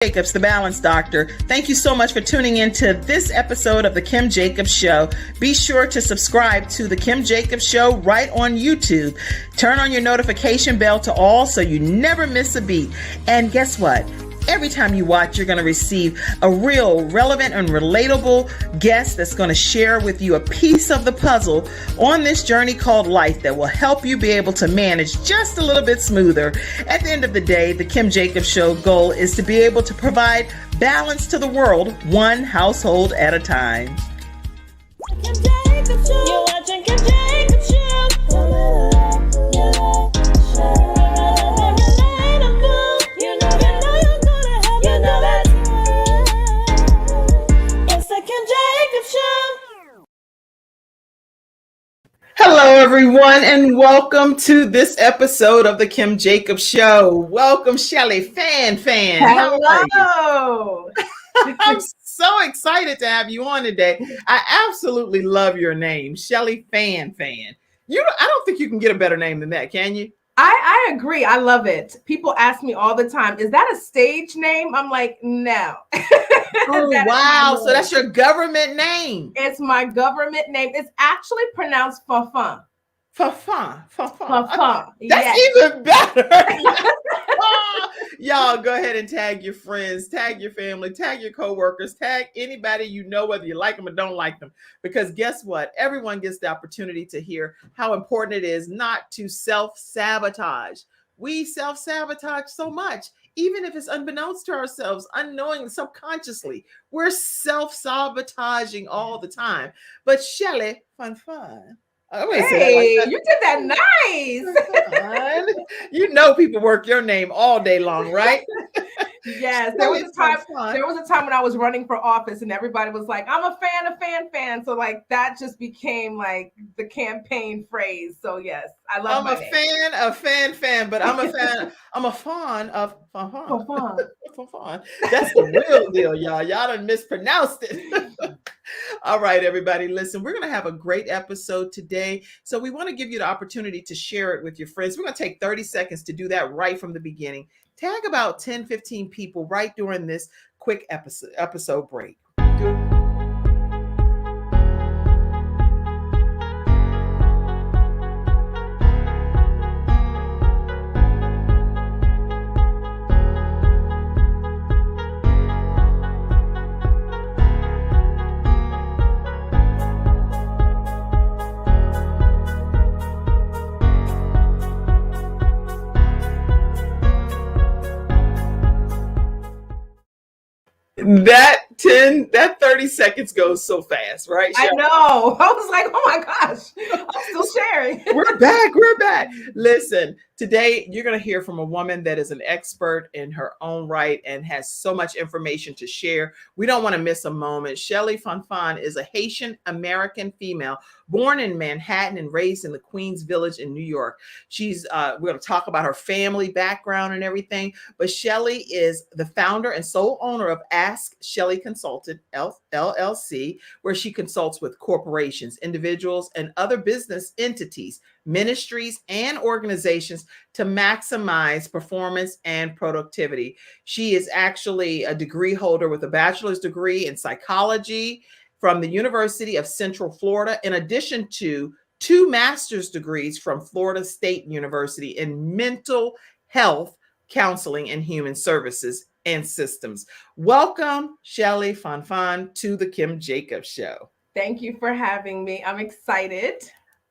Jacobs, the Balance Doctor. Thank you so much for tuning in to this episode of The Kim Jacobs Show. Be sure to subscribe to The Kim Jacobs Show right on YouTube. Turn on your notification bell to all so you never miss a beat. And guess what? Every time you watch, you're going to receive a real relevant and relatable guest that's going to share with you a piece of the puzzle on this journey called life that will help you be able to manage just a little bit smoother. At the end of the day, the Kim Jacobs Show goal is to be able to provide balance to the world, one household at a time. Kim Jacobs Show. You're watching Kim Jacobs Show. Hello, everyone, and welcome to this episode of the Kim Jacobs Show. Welcome, Schellie, Fanfan. Hello. I'm so excited to have you on today. I absolutely love your name, Schellie Fanfan. I don't think you can get a better name than that, can you? I agree. I love it. People ask me all the time, is that a stage name? I'm like, no. Oh, wow. So that's your government name. It's my government name. It's actually pronounced Fanfan. Fanfan. Fanfan. That's even better. Y'all go ahead and tag your friends, tag your family, tag your coworkers, tag anybody you know, whether you like them or don't like them. Because guess what? Everyone gets the opportunity to hear how important it is not to self-sabotage. We self-sabotage so much, even if it's unbeknownst to ourselves, unknowingly, subconsciously. We're self-sabotaging all the time. But Schellie, Fanfan. Hey, like you did that nice. You know people work your name all day long, right? Yes, there was a time when I was running for office and everybody was like, I'm a fan. So like that just became like the campaign phrase. So yes, I love my name. I'm a fan, but I'm a fan. I'm a fan of Fanfan. That's the real deal, y'all. Y'all done mispronounced it. All right, everybody, listen, we're going to have a great episode today. So we want to give you the opportunity to share it with your friends. We're going to take 30 seconds to do that right from the beginning. Tag about 10, 15 people right during this quick episode break. That 30 seconds goes so fast, right? I know. I was like, oh my gosh, I'm still sharing. We're back. Listen, today you're going to hear from a woman that is an expert in her own right and has so much information to share. We don't want to miss a moment. Schellie Fanfan is a Haitian American female born in Manhattan and raised in the Queens Village in New York. We're going to talk about her family background and everything, but Schellie is the founder and sole owner of Ask Schellie Consultant LLC, where she consults with corporations, individuals, and other business entities, ministries, and organizations to maximize performance and productivity. She is actually a degree holder with a bachelor's degree in psychology from the University of Central Florida, in addition to 2 master's degrees from Florida State University in mental health, counseling, and human services and systems. Welcome, Schellie Fanfan, to the Kim Jacobs Show. Thank you for having me. I'm excited.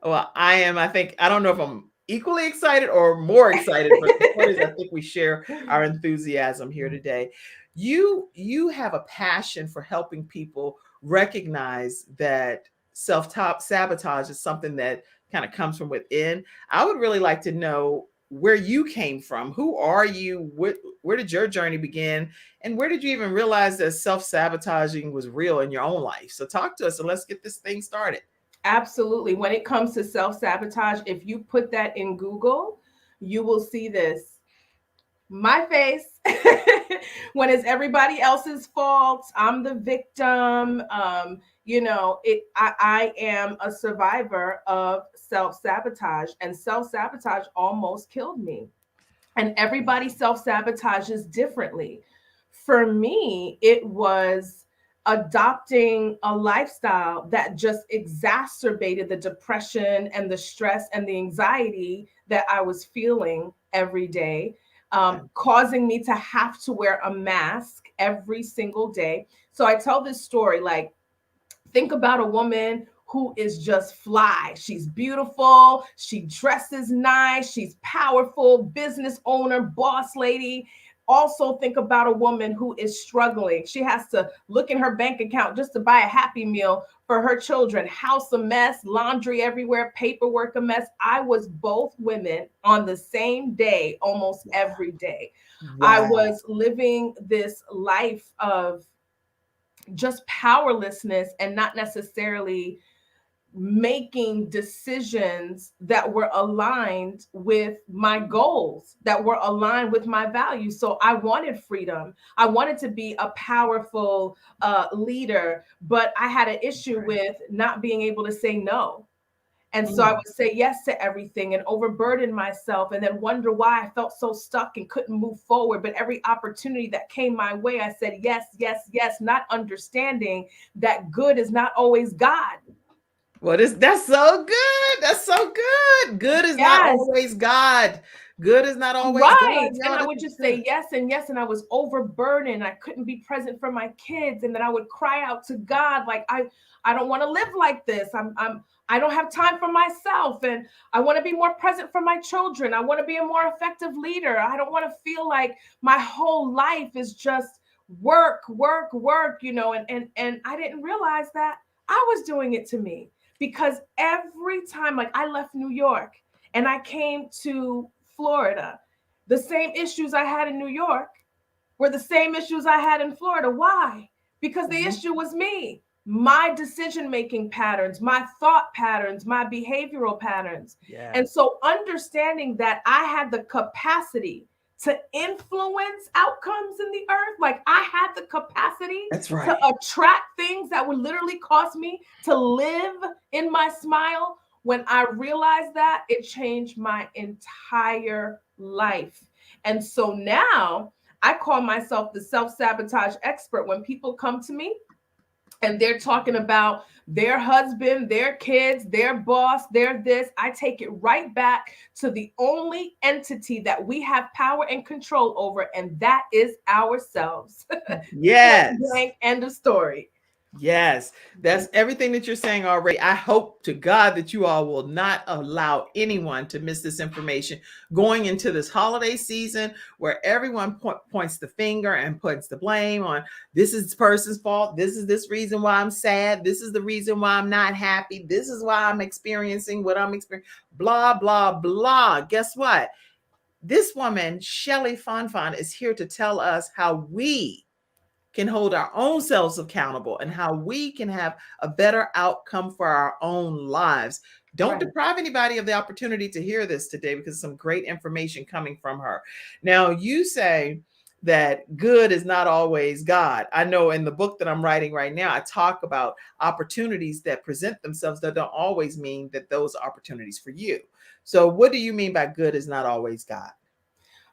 Well, I am. I don't know if I'm equally excited or more excited, but I think we share our enthusiasm here today. You have a passion for helping people recognize that self-sabotage is something that kind of comes from within. I would really like to know where you came from. Who are you? Where did your journey begin? And where did you even realize that self-sabotaging was real in your own life? So talk to us and let's get this thing started. Absolutely. When it comes to self-sabotage, if you put that in Google, you will see this. My face when it's everybody else's fault. I'm the victim. I am a survivor of self-sabotage, and self-sabotage almost killed me. And everybody self-sabotages differently. for me, it was adopting a lifestyle that just exacerbated the depression and the stress and the anxiety that I was feeling every day, causing me to have to wear a mask every single day. So I tell this story like, think about a woman who is just fly. She's beautiful. She dresses nice. She's powerful, business owner, boss lady. Also, think about a woman who is struggling. She has to look in her bank account just to buy a Happy Meal for her children. House a mess, laundry everywhere, paperwork a mess. I was both women on the same day, almost every day. I Wow. was living this life of just powerlessness and not necessarily making decisions that were aligned with my goals, that were aligned with my values. So I wanted freedom. I wanted to be a powerful leader, but I had an issue with not being able to say no. And so I would say yes to everything and overburden myself and then wonder why I felt so stuck and couldn't move forward. But every opportunity that came my way, I said yes, yes, yes, not understanding that good is not always God. Well, that's so good. That's so good. Good is not Yes. always God. Good is not always God. Right. And Y'all, I this would is just good. say yes and yes. And I was overburdened. I couldn't be present for my kids. And then I would cry out to God, like, I don't want to live like this. I don't have time for myself. And I want to be more present for my children. I want to be a more effective leader. I don't want to feel like my whole life is just work, work, work, and I didn't realize that I was doing it to me because every time, like I left New York and I came to Florida, the same issues I had in New York were the same issues I had in Florida. Why? Because the issue was me, my decision making patterns, my thought patterns, my behavioral patterns. Yeah. And so understanding that I had the capacity to influence outcomes in the earth, like I had the capacity That's to right. attract things that would literally cause me to live in my smile. When I realized that, it changed my entire life. And so now I call myself the self-sabotage expert. When people come to me and they're talking about their husband, their kids, their boss, their this, I take it right back to the only entity that we have power and control over, and that is ourselves. Yes. Point blank, end of story. Yes, that's everything that you're saying already. I hope to God that you all will not allow anyone to miss this information going into this holiday season where everyone points the finger and puts the blame on this is this person's fault. This is this reason why I'm sad. This is the reason why I'm not happy. This is why I'm experiencing what I'm experiencing. Blah, blah, blah. Guess what? This woman, Schellie Fanfan, is here to tell us how we can hold our own selves accountable and how we can have a better outcome for our own lives. Don't Right. deprive anybody of the opportunity to hear this today because some great information coming from her. Now, you say that good is not always God. I know in the book that I'm writing right now, I talk about opportunities that present themselves that don't always mean that those are opportunities for you. So, what do you mean by good is not always God?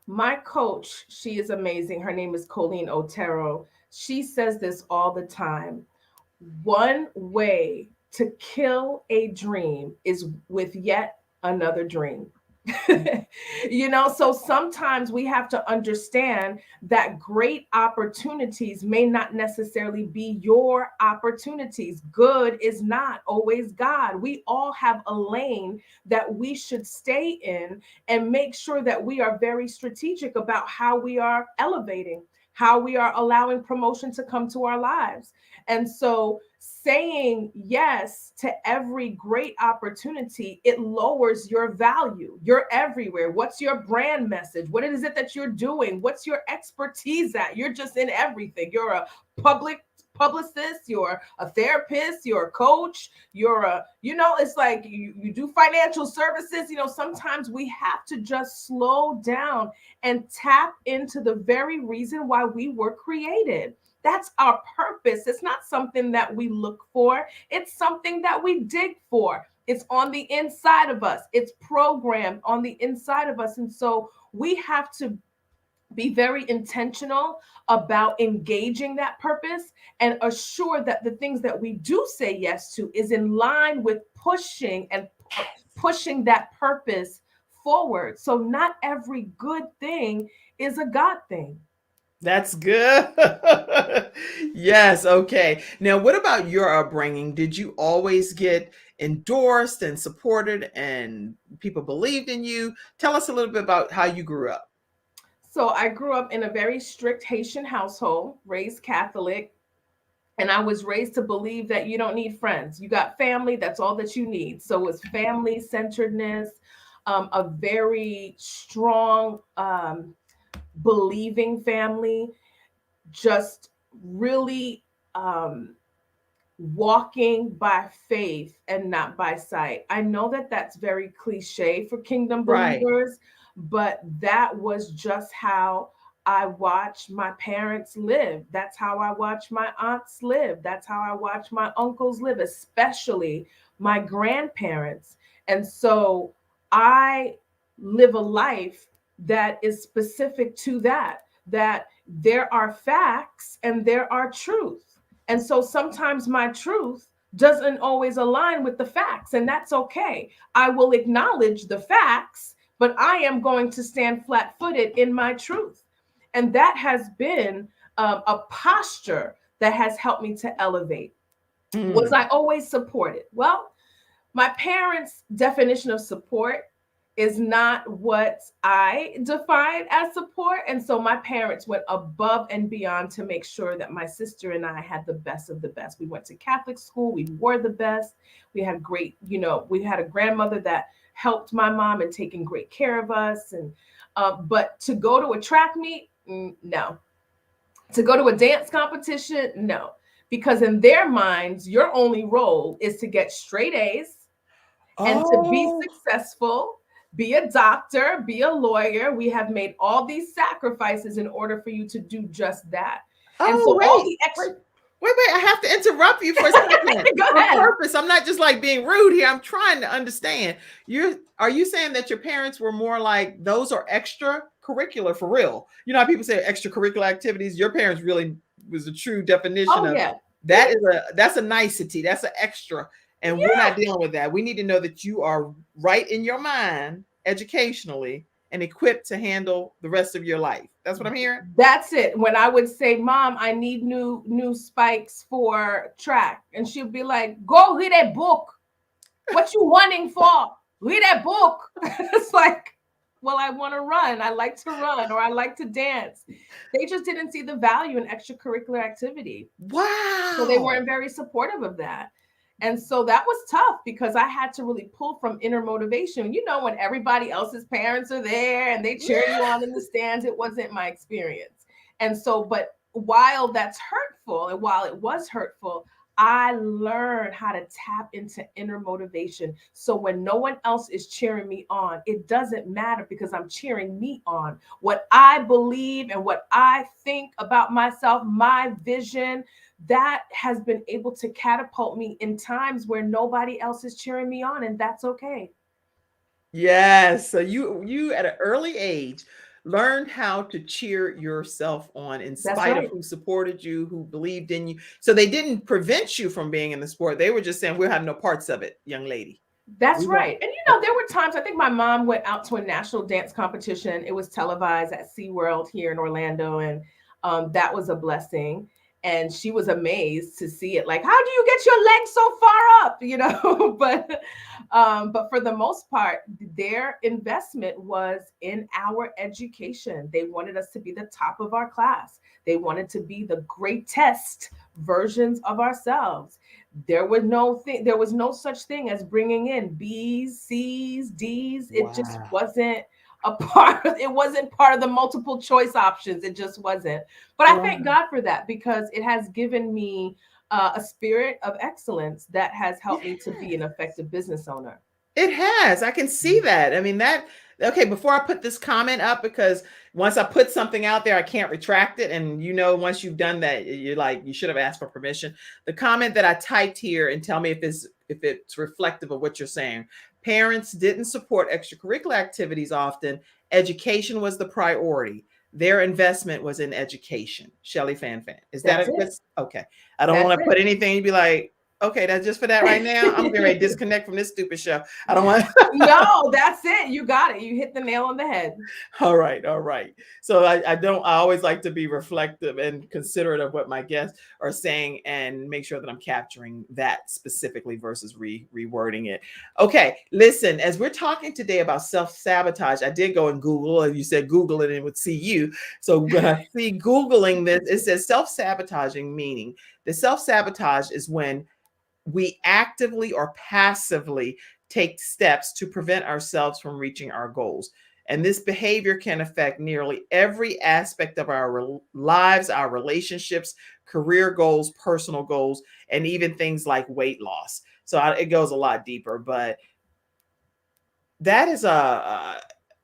My coach, she is amazing. Her name is Colleen Otero. She says this all the time. One way to kill a dream is with yet another dream. So sometimes we have to understand that great opportunities may not necessarily be your opportunities. Good is not always God. We all have a lane that we should stay in and make sure that we are very strategic about how we are elevating, how we are allowing promotion to come to our lives. And so saying yes to every great opportunity, it lowers your value. You're everywhere. What's your brand message? What is it that you're doing? What's your expertise at? You're just in everything. You're a publicist, you're a therapist, you're a coach, it's like you do financial services. Sometimes we have to just slow down and tap into the very reason why we were created. That's our purpose. It's not something that we look for. It's something that we dig for. It's on the inside of us. It's programmed on the inside of us. And so we have to Be very intentional about engaging that purpose and assure that the things that we do say yes to is in line with pushing that purpose forward. So not every good thing is a God thing. That's good. Yes. Okay. Now, what about your upbringing? Did you always get endorsed and supported and people believed in you? Tell us a little bit about how you grew up. So I grew up in a very strict Haitian household, raised Catholic, and I was raised to believe that you don't need friends. You got family, that's all that you need. So it's family centeredness, a very strong believing family, just really walking by faith and not by sight. I know that that's very cliche for kingdom Right. believers, but that was just how I watched my parents live. That's how I watched my aunts live. That's how I watched my uncles live, especially my grandparents. And so I live a life that is specific to that, that there are facts and there are truth. And so sometimes my truth doesn't always align with the facts, and that's okay. I will acknowledge the facts, but I am going to stand flat footed in my truth. And that has been a posture that has helped me to elevate. Was Mm. I always supported? Well, my parents' definition of support is not what I define as support. And so my parents went above and beyond to make sure that my sister and I had the best of the best. We went to Catholic school, we wore the best. We had great, we had a grandmother that helped my mom and taking great care of us. And but to go to a track meet, no. To go to a dance competition, no. Because in their minds, your only role is to get straight A's and to be Oh, successful, be a doctor, be a lawyer. We have made all these sacrifices in order for you to do just that. And oh, so all wait, the wait, extra wait. I have to interrupt you for a second go on ahead. purpose. I'm not just like being rude here. I'm trying to understand. Are you saying that your parents were more like those are extracurricular for real? You know how people say extracurricular activities? Your parents really was a true definition Oh of yeah. that's a nicety. That's an extra. And we're Yeah. not dealing with that. We need to know that you are right in your mind educationally and equipped to handle the rest of your life. That's what I'm hearing. That's it. When I would say, "Mom, I need new spikes for track," and she'd be like, "Go read a book. What you wanting for? Read a book." It's like, well, I want to run. I like to run or I like to dance. They just didn't see the value in extracurricular activity. So they Wow. weren't very supportive of that. And so that was tough because I had to really pull from inner motivation. When everybody else's parents are there and they cheer you on in the stands, it wasn't my experience. And so, but while that's hurtful and while it was hurtful, I learned how to tap into inner motivation. So when no one else is cheering me on, it doesn't matter because I'm cheering me on. What I believe and what I think about myself, my vision, that has been able to catapult me in times where nobody else is cheering me on, and that's okay. Yes. So you at an early age learned how to cheer yourself on in That's spite of right. who supported you, who believed in you. So they didn't prevent you from being in the sport. They were just saying we'll have no parts of it, young lady. That's We won't. right. And there were times I think my mom went out to a national dance competition. It was televised at SeaWorld here in Orlando, and that was a blessing. And she was amazed to see it. Like, how do you get your legs so far up? But for the most part, their investment was in our education. They wanted us to be the top of our class. They wanted to be the greatest versions of ourselves. There was no such thing as bringing in B's, C's, D's. It just Wow. wasn't it wasn't part of the multiple choice options. It just wasn't. But I thank Wow. God for that because it has given me a spirit of excellence that has helped me to be Yeah. an effective business owner. It has. I can see that. I mean, okay, before I put this comment up, because once I put something out there, I can't retract it. And once you've done that, you're like, you should have asked for permission. The comment that I typed here and tell me if it's reflective of what you're saying. Parents didn't support extracurricular activities often. Education was the priority. their investment was in education. Schellie Fanfan. Is that That's a good? it. Okay. I don't That's want to put it. anything. You'd be like, okay, that's just for that right now. I'm getting ready to disconnect from this stupid show. I don't want. No, that's it. You got it. You hit the nail on the head. All right, all right. So I always like to be reflective and considerate of what my guests are saying and make sure that I'm capturing that specifically versus rewording it. Okay, listen, as we're talking today about self-sabotage, I did go and Google, and you said Google it and it would see you. So when I see Googling this, it says self-sabotaging, meaning the self-sabotage is when we actively or passively take steps to prevent ourselves from reaching our goals. And this behavior can affect nearly every aspect of our lives, our relationships, career goals, personal goals, and even things like weight loss. So it goes a lot deeper, but that is a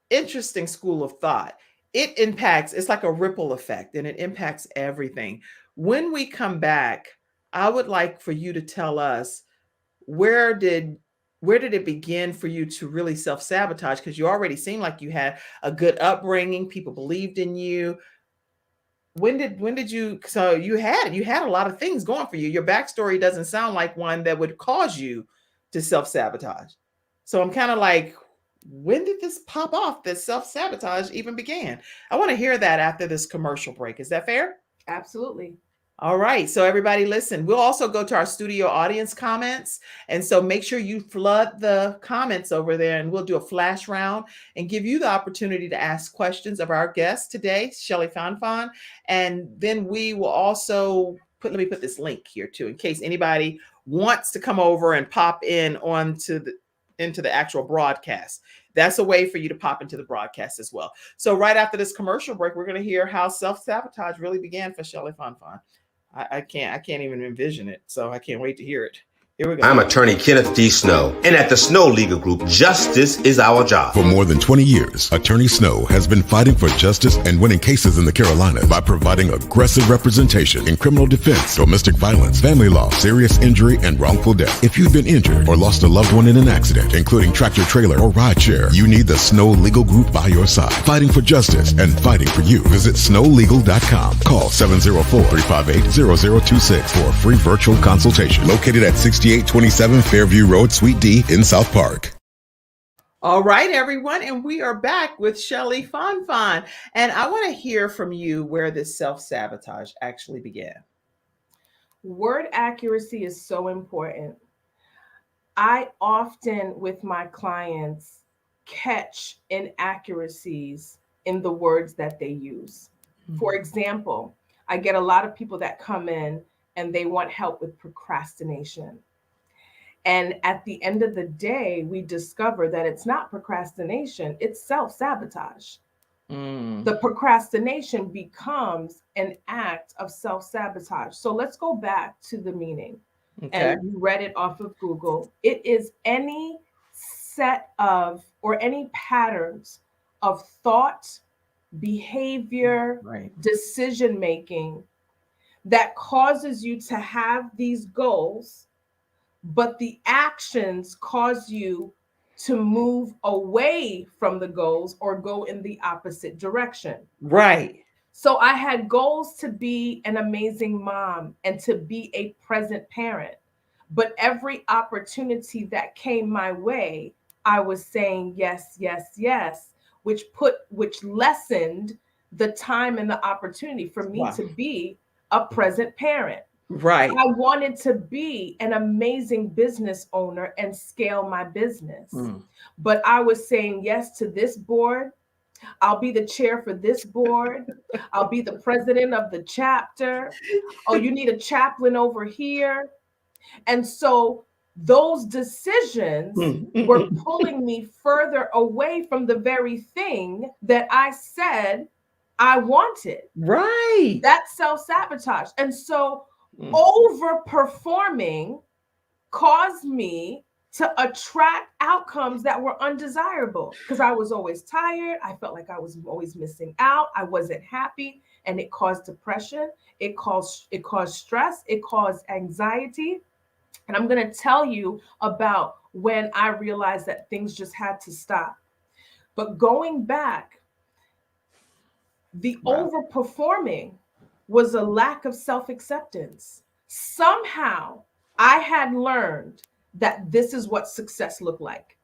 interesting school of thought. It impacts, it's like a ripple effect, and it impacts everything. When we come back, I would like for you to tell us where did it begin for you to really self-sabotage? Because you already seem like you had a good upbringing, people believed in you. When did you, so you had a lot of things going for you. Your backstory doesn't sound like one that would cause you to self-sabotage. So I'm kind of like, when did this pop off that self-sabotage even began? I want to hear that after this commercial break. Is that fair? Absolutely. All right. So everybody listen, we'll also go to our studio audience comments. And so make sure you flood the comments over there and we'll do a flash round and give you the opportunity to ask questions of our guest today, Schellie Fanfan. And then we will also let me put this link here too, in case anybody wants to come over and pop in into the actual broadcast. That's a way for you to pop into the broadcast as well. So right after this commercial break, we're going to hear how self-sabotage really began for Schellie Fanfan. I can't even envision it. So I can't wait to hear it. Here we go. I'm attorney Kenneth D. Snow, and at the Snow Legal Group, justice is our job. For more than 20 years, Attorney Snow has been fighting for justice and winning cases in the Carolinas by providing aggressive representation in criminal defense, domestic violence, family law, serious injury, and wrongful death. If you've been injured or lost a loved one in an accident, including tractor trailer or rideshare, you need the Snow Legal Group by your side, fighting for justice and fighting for you. Visit snowlegal.com. Call 704-358-0026 for a free virtual consultation. Located at 6827 Fairview Road, Suite D in South Park. All right, everyone. And we are back with Schellie Fanfan. And I want to hear from you where this self-sabotage actually began. Word accuracy is so important. I often, with my clients, catch inaccuracies in the words that they use. Mm-hmm. For example, I get a lot of people that come in and they want help with procrastination. And at the end of the day, we discover that it's not procrastination, it's self-sabotage. The procrastination becomes an act of self-sabotage. So let's go back to the meaning. Okay. And you read it off of Google. It is any set of or any patterns of thought, behavior, decision-making that causes you to have these goals, but the actions cause you to move away from the goals or go in the opposite direction. Right. So I had goals to be an amazing mom and to be a present parent. But every opportunity that came my way, I was saying yes, yes, yes, which lessened the time and the opportunity for me to be a present parent. Right. I wanted to be an amazing business owner and scale my business. But I was saying yes to this board. I'll be the chair for this board. I'll be the president of the chapter. Oh, you need a chaplain over here. And so those decisions were pulling me further away from the very thing that I said I wanted. Right. That's self-sabotage. And so overperforming caused me to attract outcomes that were undesirable because I was always tired. I felt like I was always missing out. I wasn't happy, and it caused depression. It caused stress. It caused anxiety. And I'm going to tell you about when I realized that things just had to stop. But going back, The Wow. overperforming was a lack of self-acceptance. Somehow I had learned that this is what success looked like.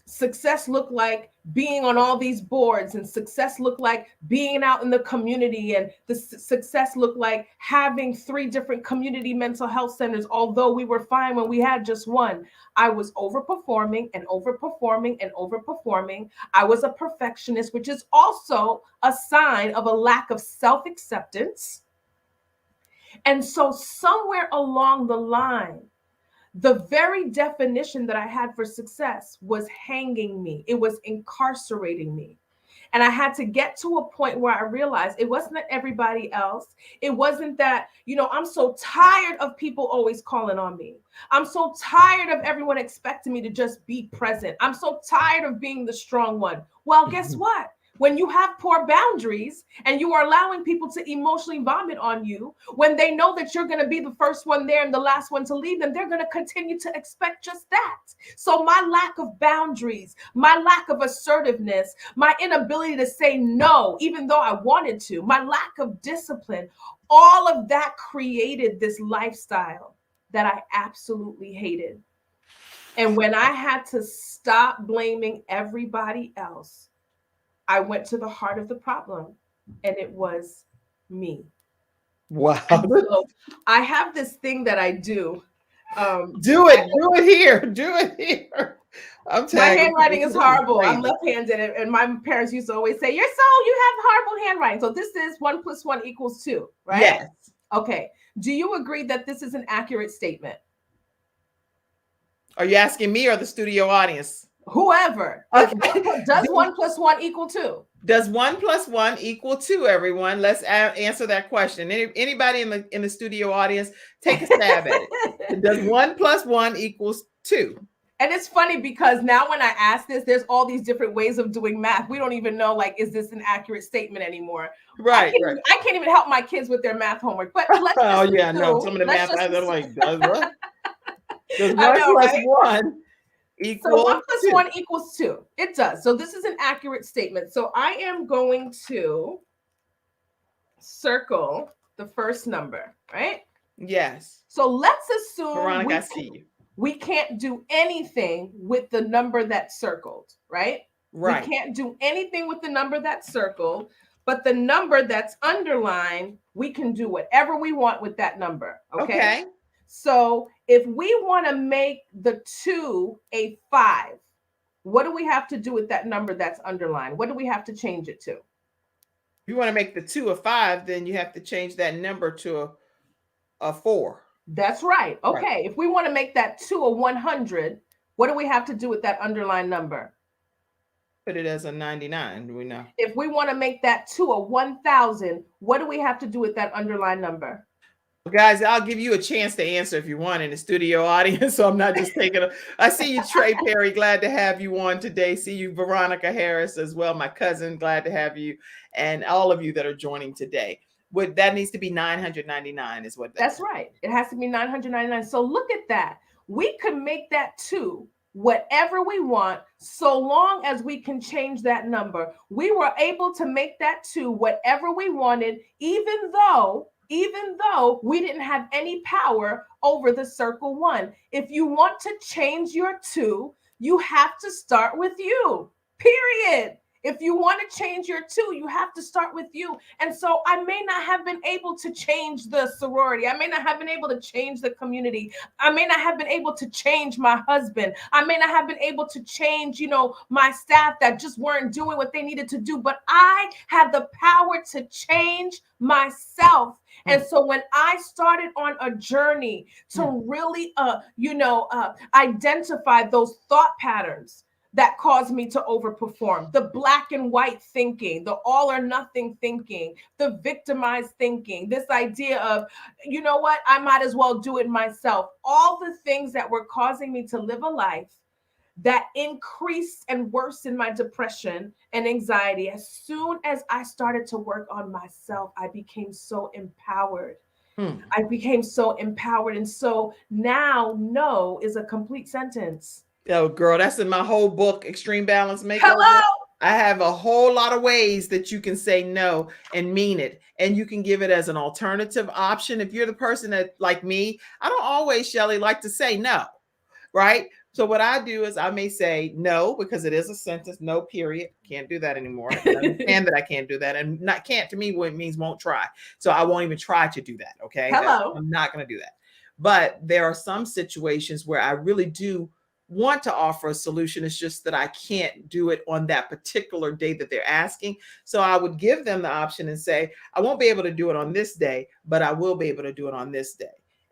Success looked like being on all these boards, and success looked like being out in the community, and the success looked like having 3 different community mental health centers, although we were fine when we had just one. I was overperforming and overperforming and overperforming. I was a perfectionist, which is also a sign of a lack of self-acceptance. And so somewhere along the line, the very definition that I had for success was hanging me. It was incarcerating me. And I had to get to a point where I realized it wasn't everybody else. It wasn't that, I'm so tired of people always calling on me. I'm so tired of everyone expecting me to just be present. I'm so tired of being the strong one. Well, guess what? When you have poor boundaries and you are allowing people to emotionally vomit on you, when they know that you're going to be the first one there and the last one to leave them, they're going to continue to expect just that. So my lack of boundaries, my lack of assertiveness, my inability to say no, even though I wanted to, my lack of discipline, all of that created this lifestyle that I absolutely hated. And when I had to stop blaming everybody else, I went to the heart of the problem, and it was me. Wow. So I have this thing that I do. Do it here. Do it here. My handwriting is horrible. I'm left-handed, and my parents used to always say, you have horrible handwriting. So this is 1 + 1 = 2, right? Yes. Okay. Do you agree that this is an accurate statement? Are you asking me or the studio audience? Whoever. Okay. Does 1 + 1 = 2? Does 1 + 1 = 2, everyone? Let's answer that question. Anybody in the studio audience, take a stab at it. Does 1 + 1 = 2? And it's funny because now when I ask this, there's all these different ways of doing math. We don't even know, is this an accurate statement anymore? Right. I can't even help my kids with their math homework. But let's no. Some of the math guys are like, does what? Does 1 + 1 = So 1 + 2? 1 = 2. It does. So this is an accurate statement. So I am going to circle the first number, right? Yes. So let's assume Veronica, I see you. We can't do anything with the number that's circled, right? Right. We can't do anything with the number that's circled, but the number that's underlined, we can do whatever we want with that number. Okay. So if we want to make the 2 a 5, what do we have to do with that number that's underlined? What do we have to change it to? If you want to make the 2 a 5, then you have to change that number to a 4. That's right. Okay. Right. If we want to make that 2 a 100, what do we have to do with that underlined number? Put it as a 99. Do we know? If we want to make that 2 a 1000, what do we have to do with that underlined number? Guys, I'll give you a chance to answer if you want in the studio audience. So I'm not just taking I see you, Trey Perry. Glad to have you on today. See you, Veronica Harris, as well. My cousin, glad to have you. And all of you that are joining today. That needs to be 999 is what that's right. It has to be 999. So look at that. We could make that 2 whatever we want, so long as we can change that number. We were able to make that 2 whatever we wanted, even though we didn't have any power over the circle 1. If you want to change your 2, you have to start with you, period. If you want to change your 2, you have to start with you. And so I may not have been able to change the sorority. I may not have been able to change the community. I may not have been able to change my husband. I may not have been able to change, my staff that just weren't doing what they needed to do. But I had the power to change myself. And so when I started on a journey to really, identify those thought patterns that caused me to overperform, the black and white thinking, the all or nothing thinking, the victimized thinking, this idea of, you know what, I might as well do it myself. All the things that were causing me to live a life that increased and worsened my depression and anxiety. As soon as I started to work on myself, I became so empowered. I became so empowered. And so now no is a complete sentence. Oh, girl, that's in my whole book, Extreme Balance Makeover. Hello. I have a whole lot of ways that you can say no and mean it. And you can give it as an alternative option. If you're the person that, like me, I don't always, Schellie, like to say no, right? So what I do is I may say no because it is a sentence, no period. Can't do that anymore. I understand that I can't do that. And not can't to me what it means won't try. So I won't even try to do that. Okay. Hello. I'm not going to do that. But there are some situations where I really do want to offer a solution. It's just that I can't do it on that particular day that they're asking. So I would give them the option and say, I won't be able to do it on this day, but I will be able to do it on this day,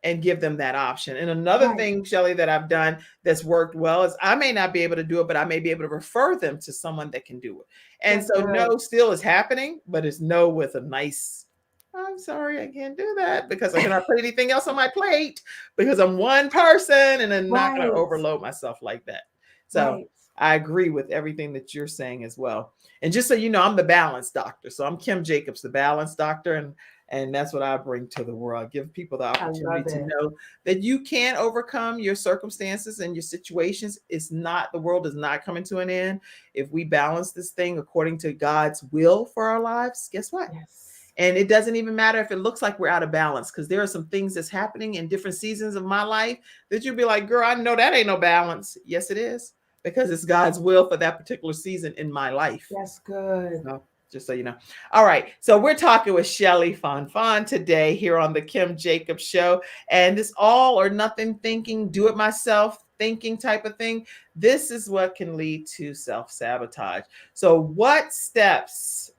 and give them that option. And another Right. thing, Schellie, that I've done that's worked well is I may not be able to do it, but I may be able to refer them to someone that can do it. And That's so good. no still is happening, but it's no with a nice, I'm sorry, I can't do that because I cannot put anything else on my plate because I'm one person and I'm not going to Right. overload myself like that. So Right. I agree with everything that you're saying as well. And just so you know, I'm the balance doctor. So I'm Kim Jacobs, the balance doctor. And that's what I bring to the world. I give people the opportunity to it. know that you can overcome your circumstances and your situations. It's not, the world is not coming to an end. If we balance this thing according to God's will for our lives, guess what? Yes. And it doesn't even matter if it looks like we're out of balance, because there are some things that's happening in different seasons of my life that you'll be like, girl, I know that ain't no balance. Yes, it is, because it's God's will for that particular season in my life. That's good. So, just so you know. All right. So we're talking with Schellie Fanfan today here on the Kim Jacobs Show. And this all or nothing thinking, do it myself thinking type of thing, this is what can lead to self-sabotage. So what steps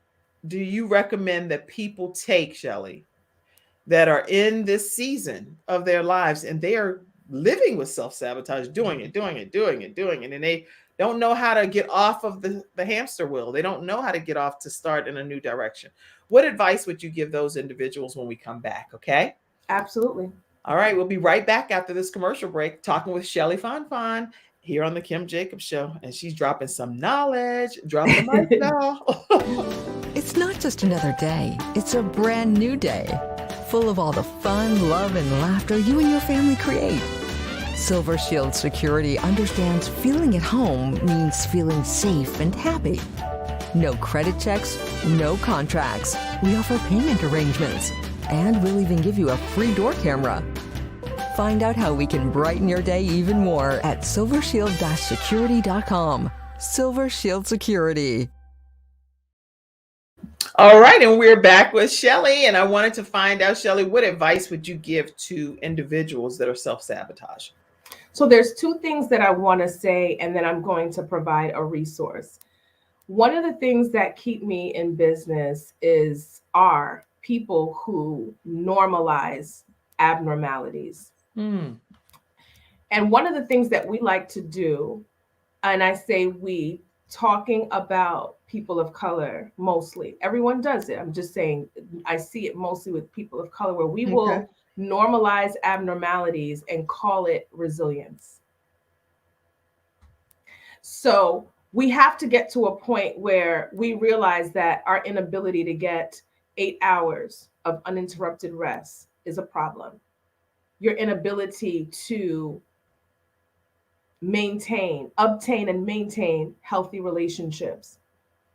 do you recommend that people take, Schellie, that are in this season of their lives and they are living with self-sabotage, doing it, and they don't know how to get off of the hamster wheel. They don't know how to get off to start in a new direction. What advice would you give those individuals when we come back? Okay. Absolutely. All right. We'll be right back after this commercial break talking with Schellie Fanfan here on the Kim Jacobs Show. And she's dropping some knowledge. Drop the mic, y'all. It's not just another day. It's a brand new day, full of all the fun, love, and laughter you and your family create. Silver Shield Security understands feeling at home means feeling safe and happy. No credit checks, no contracts. We offer payment arrangements, and we'll even give you a free door camera. Find out how we can brighten your day even more at silvershield-security.com. Silver Shield Security. All right, and we're back with Schellie, and I wanted to find out, Schellie, what advice would you give to individuals that are self-sabotaging? So there's two things that I want to say, and then I'm going to provide a resource. One of the things that keep me in business are people who normalize abnormalities. And one of the things that we like to do, and I say we, talking about people of color mostly. Everyone does it. I'm just saying I see it mostly with people of color, where we will normalize abnormalities and call it resilience. So we have to get to a point where we realize that our inability to get 8 hours of uninterrupted rest is a problem. Your inability to obtain and maintain healthy relationships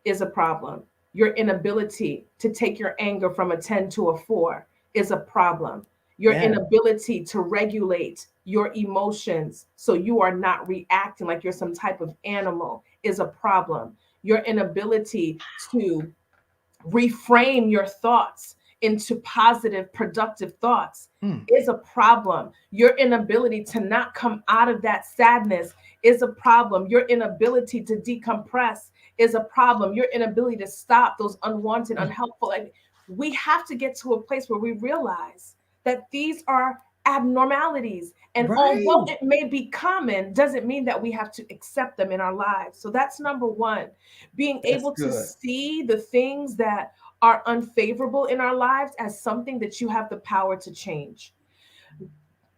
is a problem. Your inability to take your anger from a 10 to a 4 is a problem. Your inability to regulate your emotions so you are not reacting like you're some type of animal is a problem. Your inability to reframe your thoughts into positive, productive thoughts is a problem. Your inability to not come out of that sadness is a problem. Your inability to decompress is a problem. Your inability to stop those unwanted, unhelpful. Like, we have to get to a place where we realize that these are abnormalities. And although it may be common, doesn't mean that we have to accept them in our lives. So that's number one, being able to see the things that are unfavorable in our lives as something that you have the power to change.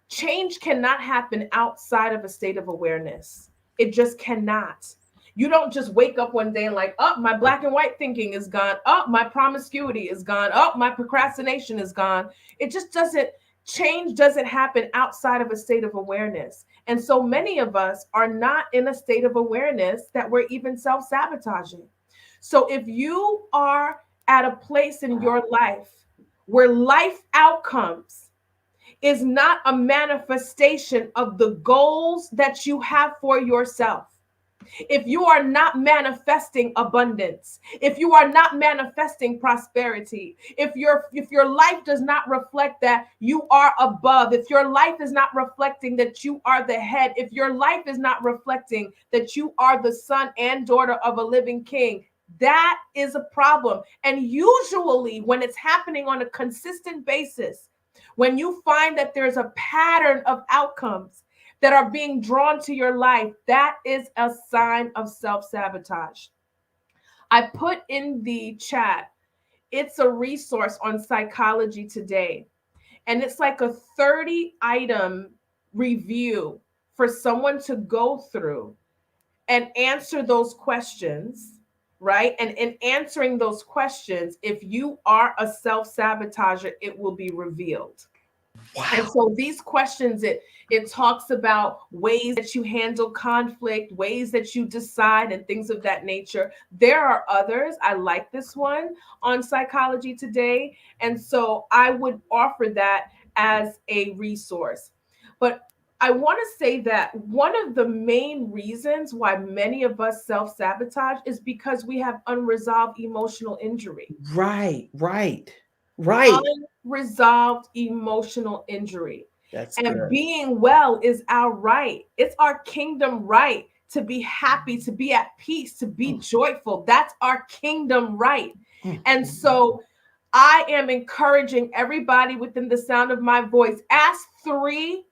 Change cannot happen outside of a state of awareness. It just cannot. You don't just wake up one day and like, oh, my black and white thinking is gone. Oh, my promiscuity is gone. Oh, my procrastination is gone. It just doesn't, change doesn't happen outside of a state of awareness. And so many of us are not in a state of awareness that we're even self-sabotaging. So if you are at a place in your life where life outcomes is not a manifestation of the goals that you have for yourself, if you are not manifesting abundance, if you are not manifesting prosperity, if your life does not reflect that you are above, if your life is not reflecting that you are the head, if your life is not reflecting that you are the son and daughter of a living king, that is a problem. And usually when it's happening on a consistent basis, when you find that there's a pattern of outcomes that are being drawn to your life, that is a sign of self-sabotage. I put in the chat, it's a resource on Psychology Today, and it's like a 30-item review for someone to go through and answer those questions, right? And in answering those questions, if you are a self-sabotager, it will be revealed. Wow. And so these questions, it talks about ways that you handle conflict, ways that you decide, and things of that nature. There are others. I like this one on Psychology Today. And so I would offer that as a resource. But I want to say that one of the main reasons why many of us self-sabotage is because we have unresolved emotional injury. Right. Unresolved emotional injury. That's And good. being well is our right. It's our kingdom right to be happy, to be at peace, to be joyful. That's our kingdom right. And so I am encouraging everybody within the sound of my voice, ask 3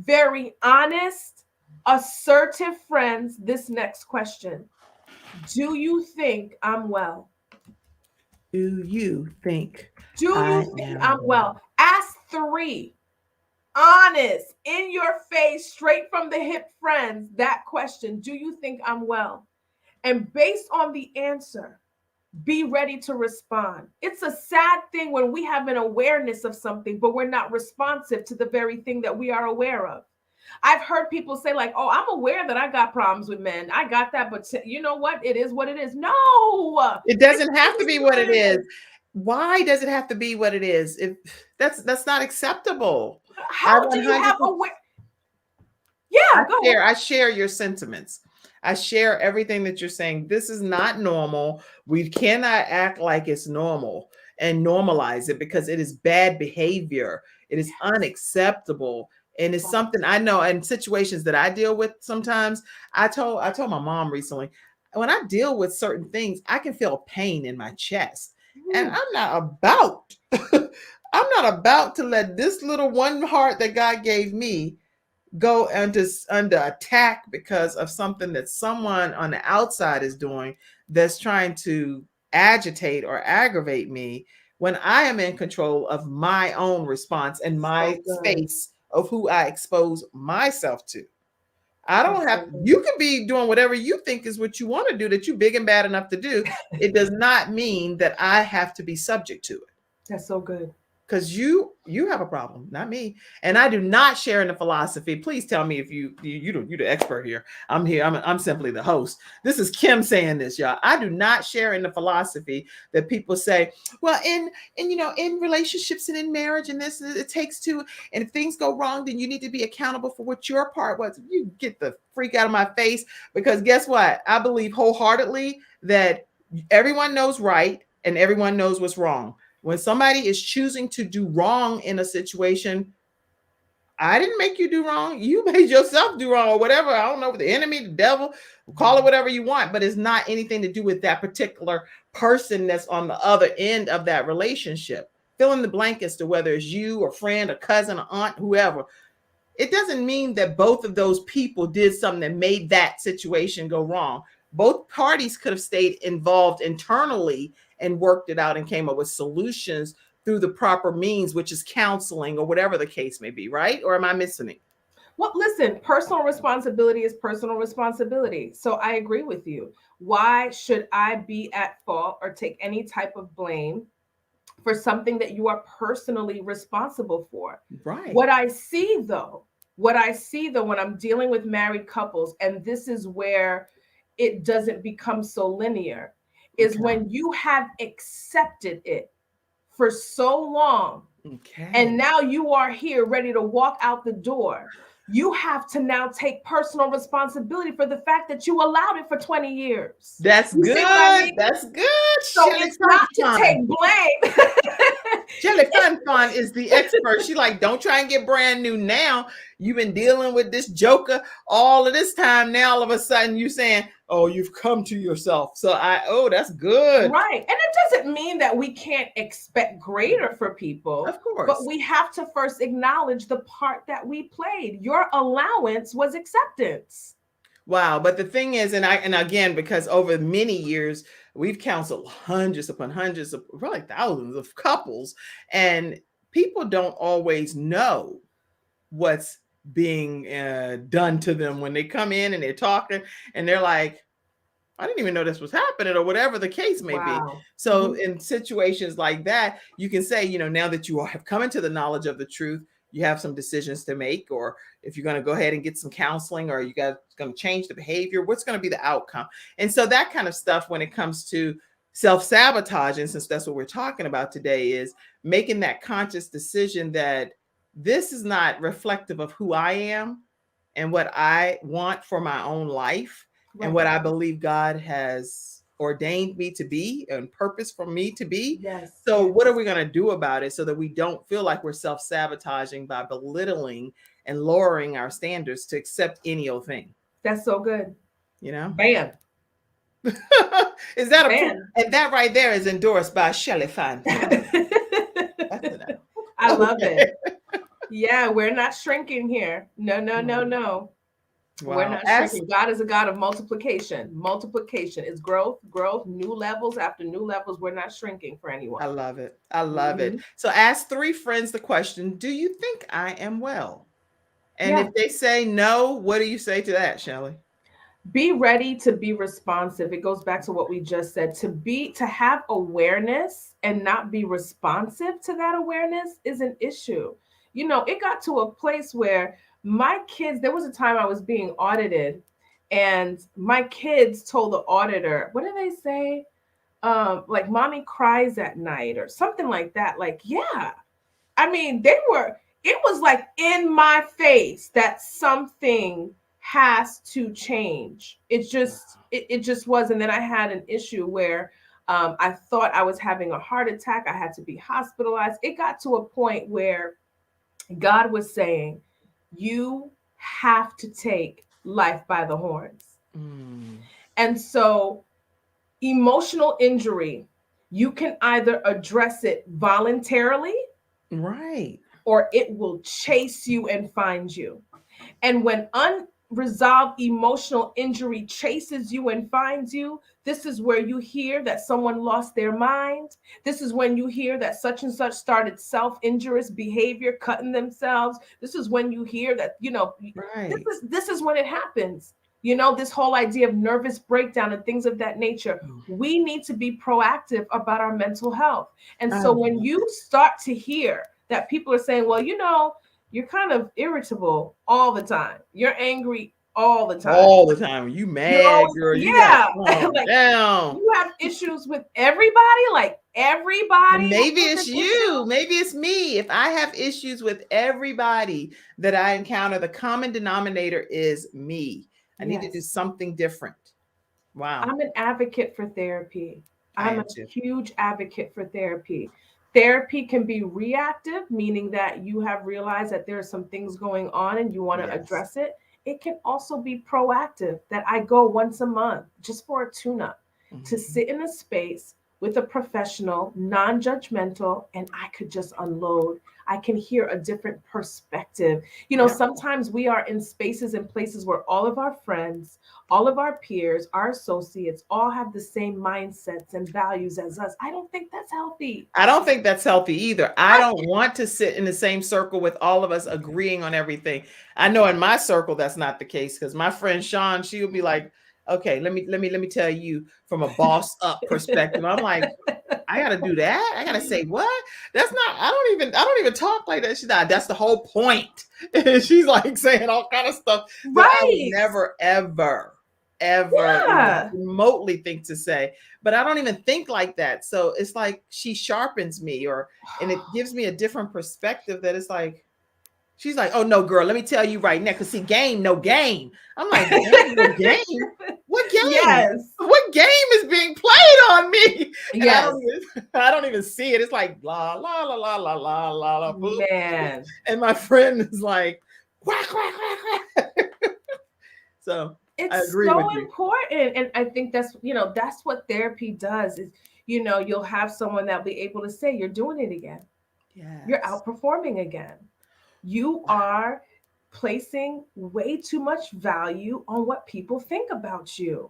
very honest, assertive friends this next question. Do you think I'm well? Do you think Do I you think am I'm well? Ask 3 honest, in your face, straight from the hip friends that question. Do you think I'm well? And based on the answer, be ready to respond. It's a sad thing when we have an awareness of something, but we're not responsive to the very thing that we are aware of. I've heard people say, like, oh, I'm aware that I got problems with men. I got that, but you know what? It is what it is. No, It doesn't have to be what it is. Why does it have to be what it is? If that's not acceptable. How do you have aware? Yeah, go ahead. I share your sentiments. I share everything that you're saying. This is not normal. We cannot act like it's normal and normalize it because it is bad behavior. It is unacceptable. And it's something I know in situations that I deal with sometimes. I told my mom recently, when I deal with certain things, I can feel pain in my chest. And I'm not about I'm not about to let this little one heart that God gave me go under attack because of something that someone on the outside is doing that's trying to agitate or aggravate me when I am in control of my own response and my space of who I expose myself to. I don't have, you can be doing whatever you think is what you want to do, that you're big and bad enough to do. It does not mean that I have to be subject to it. That's so good. Because you have a problem, not me. And I do not share in the philosophy. Please tell me if you're the expert here. I'm here. I'm simply the host. This is Kim saying this, y'all. I do not share in the philosophy that people say, well, in relationships and in marriage and this, it takes two. And if things go wrong, then you need to be accountable for what your part was. You get the freak out of my face, because guess what? I believe wholeheartedly that everyone knows right and everyone knows what's wrong. When somebody is choosing to do wrong in a situation, I didn't make you do wrong. You made yourself do wrong or whatever. I don't know, the enemy, the devil, call it whatever you want, but it's not anything to do with that particular person that's on the other end of that relationship. Fill in the blank as to whether it's you, a friend, a cousin, an aunt, whoever. It doesn't mean that both of those people did something that made that situation go wrong. Both parties could have stayed involved internally and worked it out and came up with solutions through the proper means, which is counseling or whatever the case may be, right? Or am I missing it? Well, listen, personal responsibility is personal responsibility. So I agree with you. Why should I be at fault or take any type of blame for something that you are personally responsible for? Right. What I see though, when I'm dealing with married couples, and this is where it doesn't become so linear, is Okay. when you have accepted it for so long, Okay. and now you are here ready to walk out the door. You have to now take personal responsibility for the fact that you allowed it for 20 years. That's You good. see what I mean? That's good. So Schellie it's not to Fanfan. take blame. Schellie Fanfan is the expert. She like, don't try and get brand new now. You've been dealing with this joker all of this time. Now all of a sudden you saying, oh, you've come to yourself. So that's good. Right. And it doesn't mean that we can't expect greater for people. Of course. But we have to first acknowledge the part that we played. Your allowance was acceptance. Wow. But the thing is, and again, because over many years, we've counseled hundreds upon hundreds of probably thousands of couples, and people don't always know what's being done to them when they come in and they're talking and they're like, I didn't even know this was happening, or whatever the case may be. So in situations like that, you can say, now that you have come into the knowledge of the truth, you have some decisions to make, or if you're going to go ahead and get some counseling, or you guys going to change the behavior, what's going to be the outcome? And so that kind of stuff, when it comes to self-sabotage, and since that's what we're talking about today, is making that conscious decision that this is not reflective of who I am and what I want for my own life, and what I believe God has ordained me to be and purpose for me to be. Yes. So what are we going to do about it so that we don't feel like we're self-sabotaging by belittling and lowering our standards to accept any old thing? That's so good. Bam. Is that and that right there is endorsed by Schellie Fanfan. I love it. Yeah, we're not shrinking here. No. Wow. We're not shrinking. God is a God of multiplication. Multiplication is growth, new levels after new levels. We're not shrinking for anyone. I love it. I love it. So ask 3 friends the question, do you think I am well? And if they say no, what do you say to that, Schellie? Be ready to be responsive. It goes back to what we just said. To have awareness and not be responsive to that awareness is an issue. It got to a place where my kids, there was a time I was being audited, and my kids told the auditor, what did they say? Like, mommy cries at night or something like that. Like, yeah. I mean, it was like in my face that something has to change. It just was. And then I had an issue where I thought I was having a heart attack. I had to be hospitalized. It got to a point where God was saying, you have to take life by the horns. And so emotional injury, you can either address it voluntarily, right, or it will chase you and find you. And when unresolved emotional injury chases you and finds you, this is where you hear that someone lost their mind. This is when you hear that such and such started self-injurious behavior, cutting themselves. This is when you hear that, this is when it happens. This whole idea of nervous breakdown and things of that nature. We need to be proactive about our mental health. And so when you start to hear that people are saying, well, you're kind of irritable all the time. You're angry all the time. All the time. You mad, girl. You gotta calm down. You have issues with everybody, like everybody. And maybe it's you. Maybe it's me. If I have issues with everybody that I encounter, the common denominator is me. I need to do something different. Wow. I'm an advocate for therapy. I'm a huge advocate for therapy. Therapy can be reactive, meaning that you have realized that there are some things going on and you want to address it. It can also be proactive, that I go once a month just for a tune-up to sit in a space with a professional, non-judgmental, and I could just unload. I can hear a different perspective. Sometimes we are in spaces and places where all of our friends, all of our peers, our associates, all have the same mindsets and values as us. I don't think that's healthy. I don't think that's healthy either. I don't want to sit in the same circle with all of us agreeing on everything. I know in my circle, that's not the case, because my friend Sean, she would be like, okay, let me tell you from a boss up perspective. I'm like, I gotta do that. I gotta say what? That's not. I don't even talk like that. She's not. That's the whole point. And she's like saying all kind of stuff. But I would never ever ever even Yeah. remotely think to say, but I don't even think like that. So it's like she sharpens me, and it gives me a different perspective that it's like, she's like, oh no, girl, let me tell you right now. Cause see, game, no game. I'm like, game, no game. What game? Yes. What game is being played on me? And Yes. I don't even see it. It's like la la la la la la la la. Boop. Man. And my friend is like, quack, quack, quack, quack. So I It's agree so with you. important. And I think that's what therapy does is, you'll have someone that'll be able to say, you're doing it again. You're Yes. outperforming again. You are placing way too much value on what people think about you.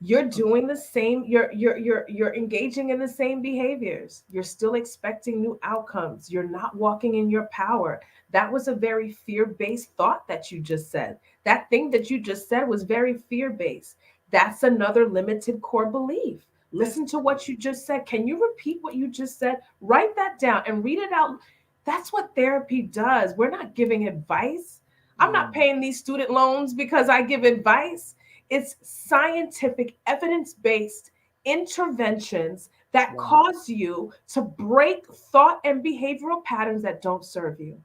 You're doing the same, you're engaging in the same behaviors. You're still expecting new outcomes. You're not walking in your power. That was a very fear-based thought that you just said. That thing that you just said was very fear-based. That's another limited core belief. Listen to what you just said. Can you repeat what you just said? Write that down and read it out. That's what therapy does. We're not giving advice. I'm not paying these student loans because I give advice. It's scientific, evidence-based interventions that cause you to break thought and behavioral patterns that don't serve you.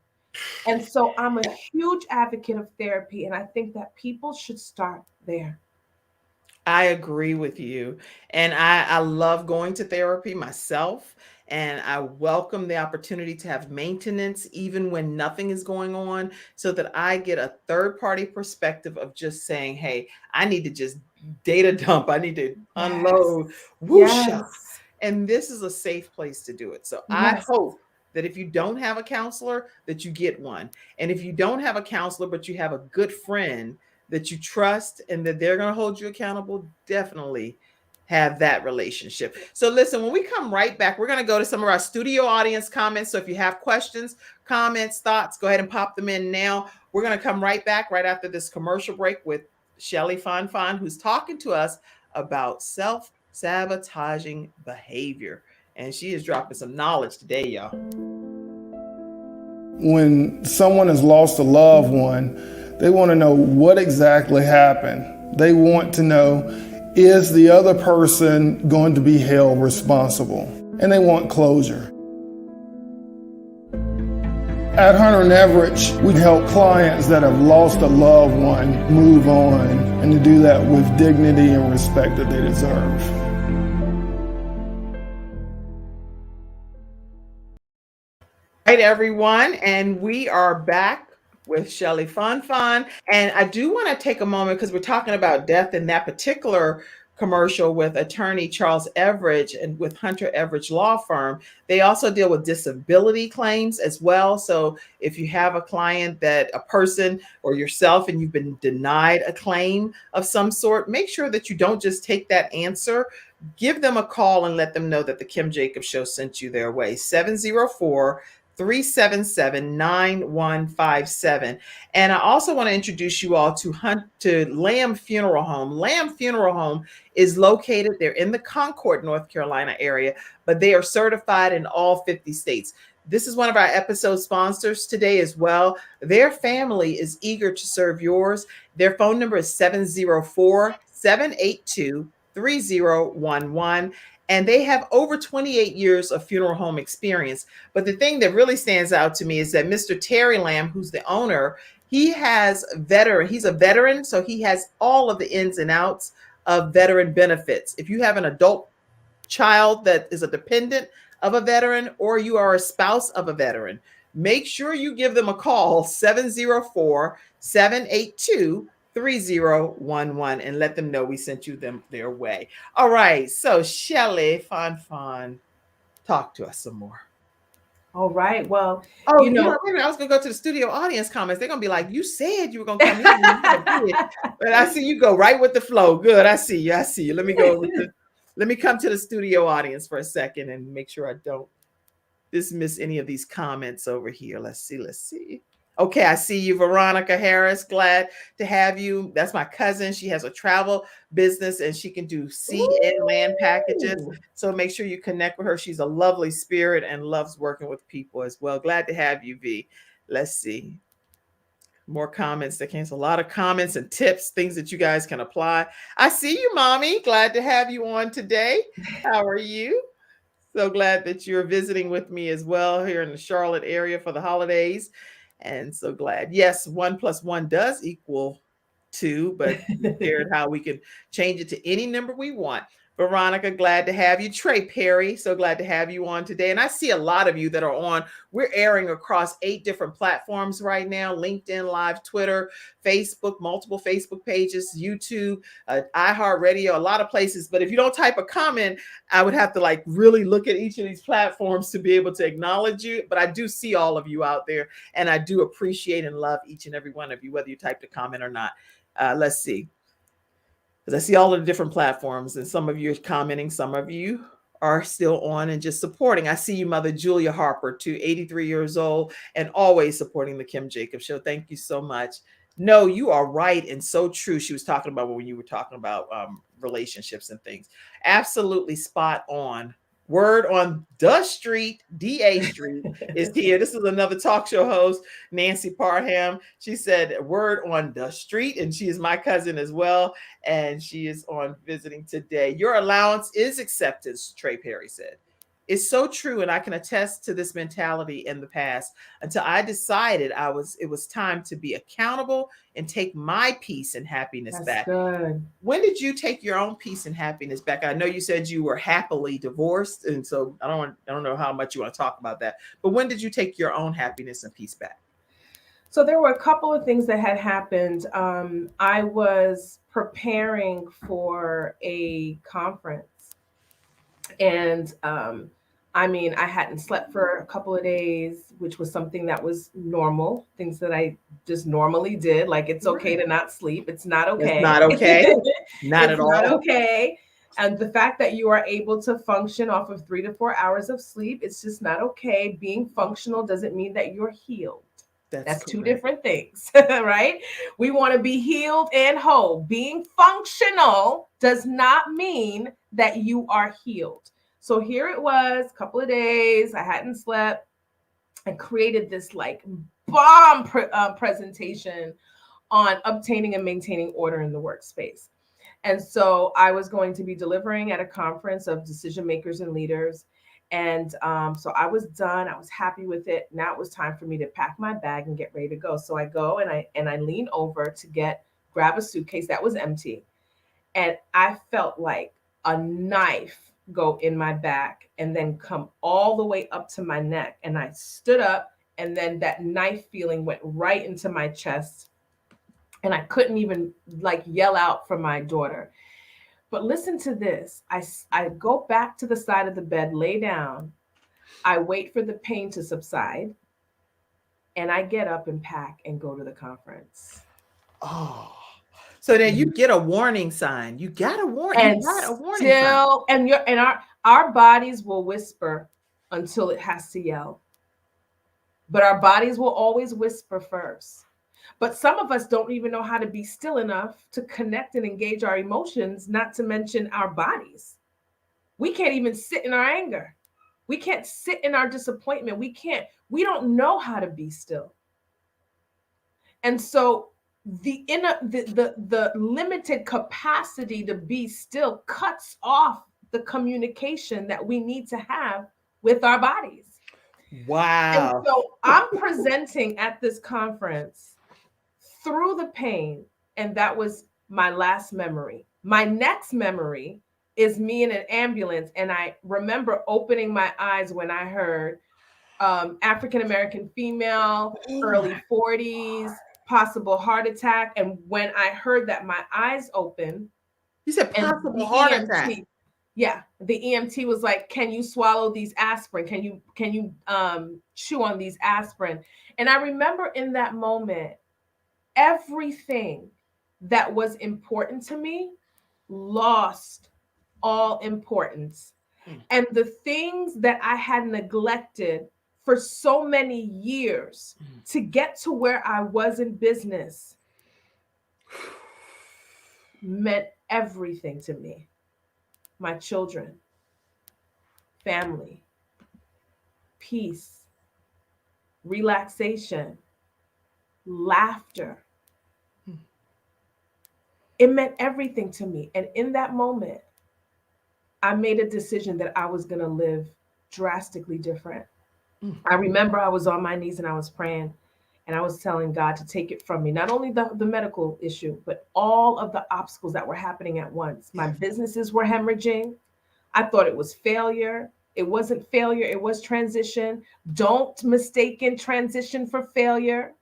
And so I'm a huge advocate of therapy, and I think that people should start there. I agree with you. And I love going to therapy myself. And I welcome the opportunity to have maintenance even when nothing is going on, so that I get a third party perspective of just saying, hey, I need to just data dump. I need to unload. Whoosha. Yes. And this is a safe place to do it. So I Yes. hope that if you don't have a counselor, that you get one. And if you don't have a counselor, but you have a good friend that you trust and that they're going to hold you accountable, definitely have that relationship. So listen, when we come right back, we're going to go to some of our studio audience comments. So if you have questions, comments, thoughts, go ahead and pop them in now. We're going to come right back right after this commercial break with Schellie Fanfan, who's talking to us about self-sabotaging behavior. And she is dropping some knowledge today, y'all. When someone has lost a loved one, they want to know what exactly happened. They want to know, is the other person going to be held responsible? And they want closure. At Hunter and Everett, we help clients that have lost a loved one move on, and to do that with dignity and respect that they deserve. Right, everyone, and we are back with Schellie Fanfan. And I do want to take a moment because we're talking about death in that particular commercial with attorney Charles Everett and with Hunter Everett Law Firm. They also deal with disability claims as well. So if you have a client that a person or yourself and you've been denied a claim of some sort, make sure that you don't just take that answer. Give them a call and let them know that the Kim Jacobs Show sent you their way. 704-377-9157. And I also want to introduce you all to Lamb Funeral Home. Lamb Funeral Home is located, they're in the Concord, North Carolina area, but they are certified in all 50 states. This is one of our episode sponsors today as well. Their family is eager to serve yours. Their phone number is 704-782-3011. And they have over 28 years of funeral home experience. But the thing that really stands out to me is that Mr. Terry Lamb, who's the owner, he's a veteran, so he has all of the ins and outs of veteran benefits. If you have an adult child that is a dependent of a veteran, or you are a spouse of a veteran, make sure you give them a call, 704-782-3011, and let them know we sent you their way. All right, so Schellie Fanfan, talk to us some more. All right. Well, I was gonna go to the studio audience comments. They're gonna be like, "You said you were gonna come in, but I see you go right with the flow. Good, I see you. Let me go. Let me come to the studio audience for a second and make sure I don't dismiss any of these comments over here. Let's see. Okay, I see you, Veronica Harris. Glad to have you. That's my cousin. She has a travel business and she can do sea and land packages. So make sure you connect with her. She's a lovely spirit and loves working with people as well. Glad to have you, V. Let's see. More comments. There came a lot of comments and tips, things that you guys can apply. I see you, Mommy. Glad to have you on today. How are you? So glad that you're visiting with me as well here in the Charlotte area for the holidays. And so glad. Yes, 1 + 1 does equal 2, but we shared how we can change it to any number we want. Veronica, glad to have you. Trey Perry, so glad to have you on today. And I see a lot of you that are on. We're airing across 8 different platforms right now: LinkedIn Live, Twitter, Facebook, multiple Facebook pages, YouTube, iHeartRadio, a lot of places. But if you don't type a comment, I would have to like really look at each of these platforms to be able to acknowledge you. But I do see all of you out there, and I do appreciate and love each and every one of you, whether you typed a comment or not. Let's see. Because I see all of the different platforms, and some of you are commenting, some of you are still on and just supporting. I see you, Mother Julia Harper, too, 83 years old, and always supporting the Kim Jacobs Show. Thank you so much. No, you are right and so true. She was talking about when you were talking about relationships and things. Absolutely spot on. Word on the street, DA Street is here. This is another talk show host, Nancy Parham. She said, word on the street, and she is my cousin as well. And she is on visiting today. Your allowance is acceptance, Trey Perry said. It's so true, and I can attest to this mentality in the past until I decided it was time to be accountable and take my peace and happiness back. Good. When did you take your own peace and happiness back? I know you said you were happily divorced, and so I don't know how much you want to talk about that. But when did you take your own happiness and peace back? So there were a couple of things that had happened. I was preparing for a conference, and I hadn't slept for a couple of days, which was something that was normal, things that I just normally did. Like, it's okay to not sleep. It's not okay. It's not okay. Not it's at all. not okay. And the fact that you are able to function off of 3 to 4 hours of sleep, it's just not okay. Being functional doesn't mean that you're healed. That's two different things, right? We want to be healed and whole. Being functional does not mean that you are healed. So here it was, a couple of days, I hadn't slept. I created this like bomb presentation on obtaining and maintaining order in the workspace. And so I was going to be delivering at a conference of decision makers and leaders. And so I was done. I was happy with it. Now it was time for me to pack my bag and get ready to go. So I go and I lean over to grab a suitcase that was empty. And I felt like a knife go in my back and then come all the way up to my neck. And I stood up, and then that knife feeling went right into my chest. And I couldn't even like yell out for my daughter. But listen to this. I go back to the side of the bed, lay down. I wait for the pain to subside. And I get up and pack and go to the conference. Oh, so then you get a warning sign. You got a warning. And still, and our bodies will whisper until it has to yell. But our bodies will always whisper first. But some of us don't even know how to be still enough to connect and engage our emotions, not to mention our bodies. We can't even sit in our anger. We can't sit in our disappointment. We don't know how to be still. And so the limited capacity to be still cuts off the communication that we need to have with our bodies. Wow. And so I'm presenting at this conference through the pain, and that was my last memory. My next memory is me in an ambulance, and I remember opening my eyes when I heard African-American female, early 40s, possible heart attack. And when I heard that, my eyes opened. You said possible heart attack. Yeah, the EMT was like, "Can you swallow these aspirin? Can you chew on these aspirin?" And I remember in that moment, everything that was important to me lost all importance. And the things that I had neglected for so many years to get to where I was in business meant everything to me. My children, family, peace, relaxation, laughter. It meant everything to me. And in that moment, I made a decision that I was going to live drastically different. I remember I was on my knees and I was praying and I was telling God to take it from me. Not only the medical issue, but all of the obstacles that were happening at once. My businesses were hemorrhaging. I thought it was failure. It wasn't failure. It was transition. Don't mistake transition for failure.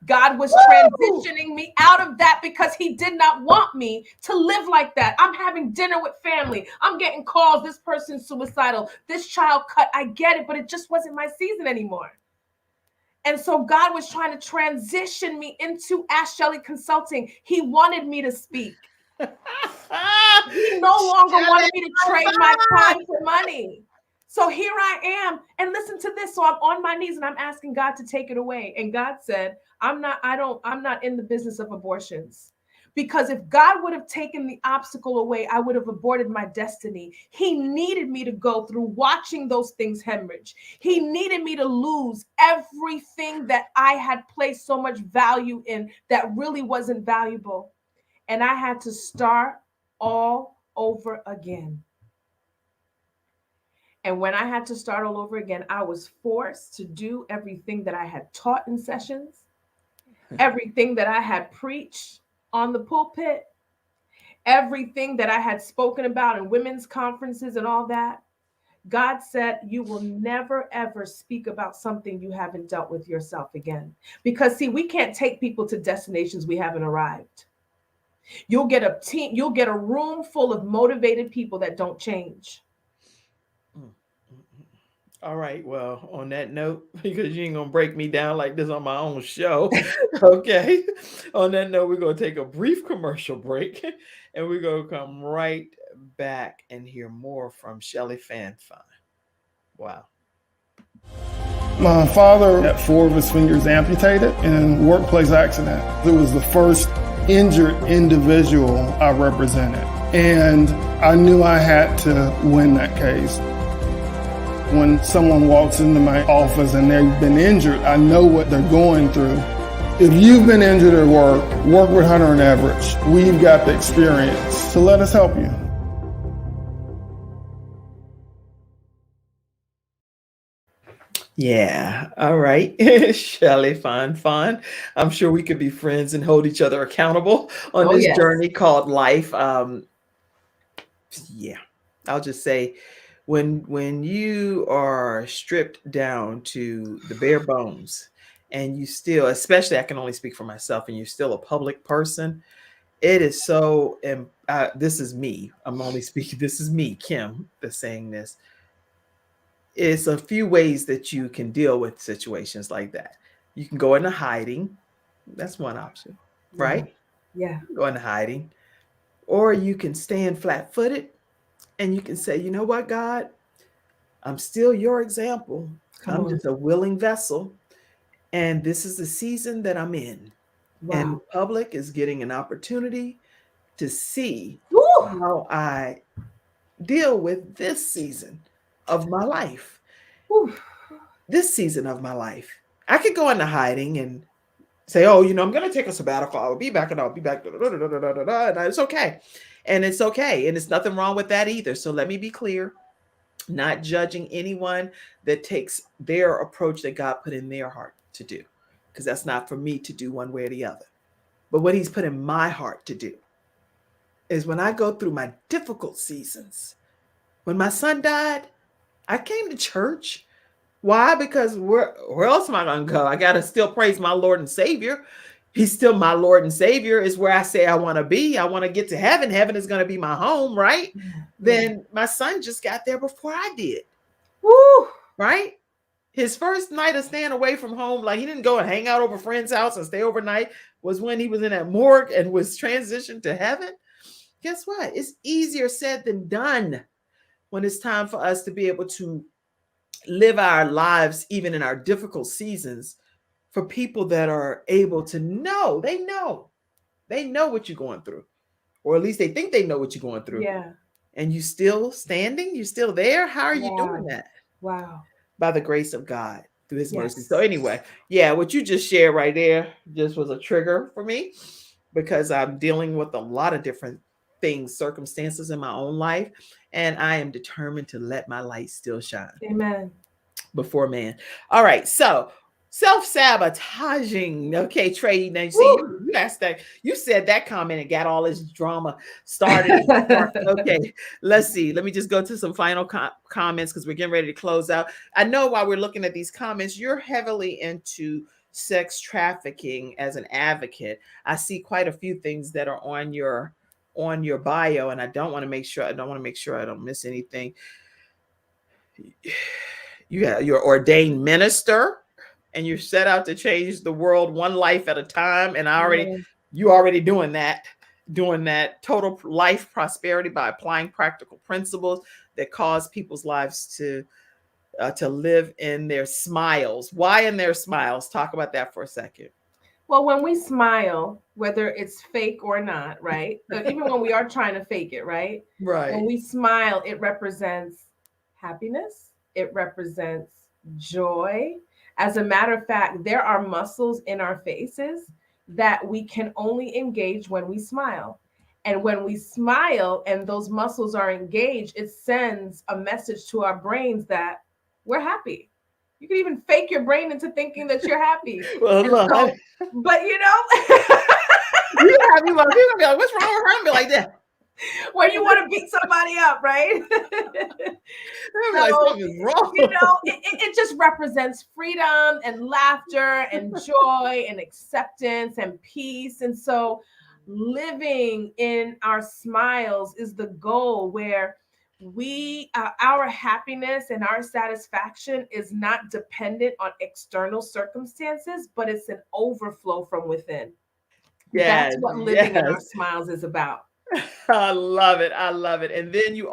God was transitioning me out of that because he did not want me to live like that. I'm having dinner with family. I'm getting calls. This person's suicidal. This child cut. I get it, but it just wasn't my season anymore. And so God was trying to transition me into Ask Schellie Consulting. He wanted me to speak. He no longer wanted me to trade my time for money. So here I am. And listen to this. So I'm on my knees and I'm asking God to take it away. And God said, I'm not in the business of abortions. Because if God would have taken the obstacle away, I would have aborted my destiny. He needed me to go through watching those things hemorrhage. He needed me to lose everything that I had placed so much value in that really wasn't valuable. And I had to start all over again. And when I had to start all over again, I was forced to do everything that I had taught in sessions, everything that I had preached on the pulpit, everything that I had spoken about in women's conferences and all that. God said, you will never, ever speak about something you haven't dealt with yourself again. Because see, we can't take people to destinations we haven't arrived. You'll get a team, you'll get a room full of motivated people that don't change. All right. Well, on that note, because you ain't going to break me down like this on my own show. Okay. On that note, we're going to take a brief commercial break and we're going to come right back and hear more from Schellie Fanfan. Wow. My father had 4 of his fingers amputated in a workplace accident. It was the first injured individual I represented, and I knew I had to win that case. When someone walks into my office and they've been injured, I know what they're going through. If you've been injured at work with Hunter and Everett. We've got the experience, so let us help you. Yeah. All right. Schellie Fanfan. I'm sure we could be friends and hold each other accountable on this journey called life. Yeah. I'll just say when you are stripped down to the bare bones and you still, especially I can only speak for myself, and you're still a public person, it is so, and this is me. I'm only speaking, this is me, Kim, that's saying this. It's a few ways that you can deal with situations like that. You can go into hiding. That's one option, right? Yeah. Go into hiding. Or you can stand flat-footed and you can say, you know what, God? I'm still your example. I'm just a willing vessel. And this is the season that I'm in. Wow. And the public is getting an opportunity to see how I deal with this season of my life. This season of my life. I could go into hiding and say, oh, I'm going to take a sabbatical. I'll be back and I'll be back. And it's okay. And it's okay. And it's nothing wrong with that either. So let me be clear, not judging anyone that takes their approach that God put in their heart to do, because that's not for me to do one way or the other. But what he's put in my heart to do is when I go through my difficult seasons, when my son died, I came to church. Why? Because where else am I going to go? I got to still praise my Lord and Savior. He's still my Lord and Savior, is where I say I want to be. I want to get to heaven. Heaven is going to be my home, right? Mm-hmm. Then my son just got there before I did. Woo! Right? His first night of staying away from home, like he didn't go and hang out over a friend's house and stay overnight, was when he was in that morgue and was transitioned to heaven. Guess what? It's easier said than done when it's time for us to be able to live our lives, even in our difficult seasons, for people that are able to know, they know what you're going through, or at least they think they know what you're going through. Yeah. And you still standing, you're still there. How are you doing that? Wow. By the grace of God. through his mercy. Yes. So anyway, yeah, what you just shared right there just was a trigger for me because I'm dealing with a lot of different things, circumstances in my own life, and I am determined to let my light still shine Amen. before man. All right, so self-sabotaging. Okay, Trey, now you see Woo. you asked that, you said that comment and got all this drama started and sparked. Okay, let's see. Let me just go to some final comments because we're getting ready to close out. I know while we're looking at these comments, you're heavily into sex trafficking as an advocate. I see quite a few things that are on your bio, and I want to make sure I don't miss anything. You're ordained minister and you're set out to change the world one life at a time. And you already doing that total life prosperity by applying practical principles that cause people's lives to live in their smiles. Why in their smiles? Talk about that for a second. Well, when we smile, whether it's fake or not, right? Even when we are trying to fake it, right? Right. When we smile, it represents happiness. It represents joy. As a matter of fact, there are muscles in our faces that we can only engage when we smile. And when we smile and those muscles are engaged, it sends a message to our brains that we're happy. You can even fake your brain into thinking that you're happy. Well, look, but you have me like, be like, what's wrong with her? Be like that. When you want to beat somebody up, right? Like, something's wrong. It just represents freedom and laughter and joy and acceptance and peace. And so living in our smiles is the goal, where our happiness and our satisfaction is not dependent on external circumstances, but it's an overflow from within. Yes, that's what living in our smiles is about. I love it. And then you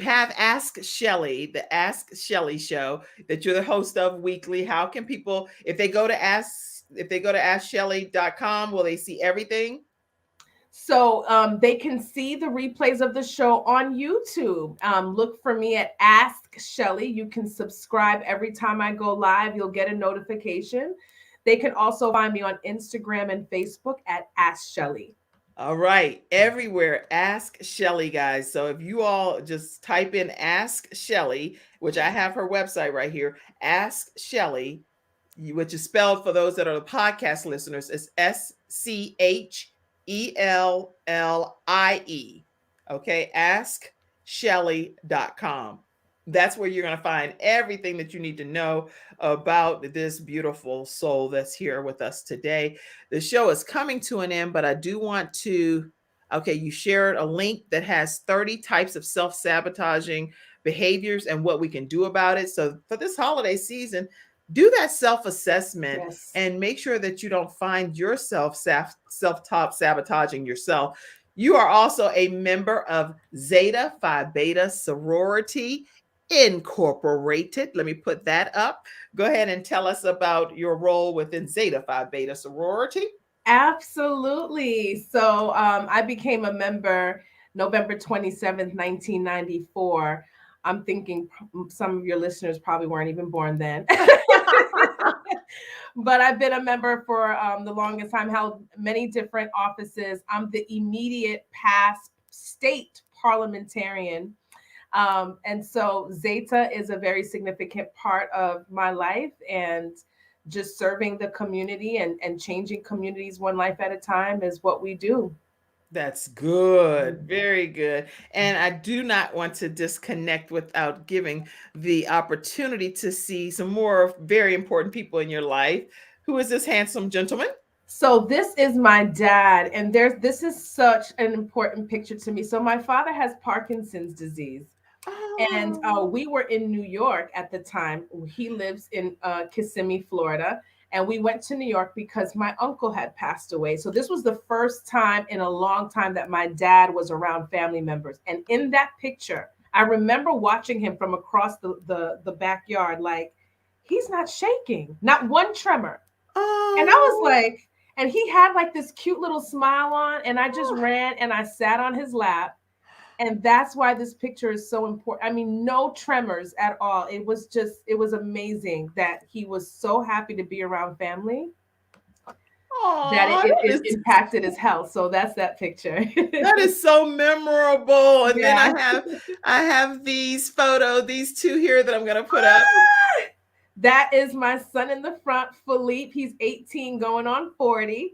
have Ask Schellie, the Ask Schellie show that you're the host of weekly. How can people, if they go to askschellie.com, will they see everything? So they can see the replays of the show on YouTube. Look for me at Ask Schellie. You can subscribe every time I go live. You'll get a notification. They can also find me on Instagram and Facebook at Ask Schellie. All right. Everywhere, Ask Schellie, guys. So if you all just type in Ask Schellie, which I have her website right here, Ask Schellie, which is spelled for those that are the podcast listeners, is SCHELLIE. Okay. AskSchellie.com. That's where you're going to find everything that you need to know about this beautiful soul that's here with us today. The show is coming to an end, but I do want to, you shared a link that has 30 types of self-sabotaging behaviors and what we can do about it. So for this holiday season, do that self-assessment and make sure that you don't find yourself self-sabotaging yourself. You are also a member of Zeta Phi Beta Sorority Incorporated. Let me put that up. Go ahead and tell us about your role within Zeta Phi Beta Sorority. Absolutely. So I became a member November 27th, 1994. I'm thinking some of your listeners probably weren't even born then. But I've been a member for the longest time, held many different offices. I'm the immediate past state parliamentarian. And so Zeta is a very significant part of my life, and just serving the community and changing communities one life at a time is what we do. That's good. Very good. And I do not want to disconnect without giving the opportunity to see some more very important people in your life. Who is this handsome gentleman? So this is my dad, and this is such an important picture to me. So my father has Parkinson's disease. And we were in New York at the time. He lives in Kissimmee, Florida. And we went to New York because my uncle had passed away. So this was the first time in a long time that my dad was around family members. And in that picture, I remember watching him from across the backyard, like, he's not shaking, not one tremor. And I was like, and he had like this cute little smile on, and I just ran and I sat on his lap. And that's why this picture is so important. I mean, no tremors at all. It was amazing that he was so happy to be around family that Oh, it impacted his health. So that's that picture. that is so memorable. And Yeah. then I have these these two here that I'm gonna put up. That is my son in the front, Philippe. He's 18 going on 40.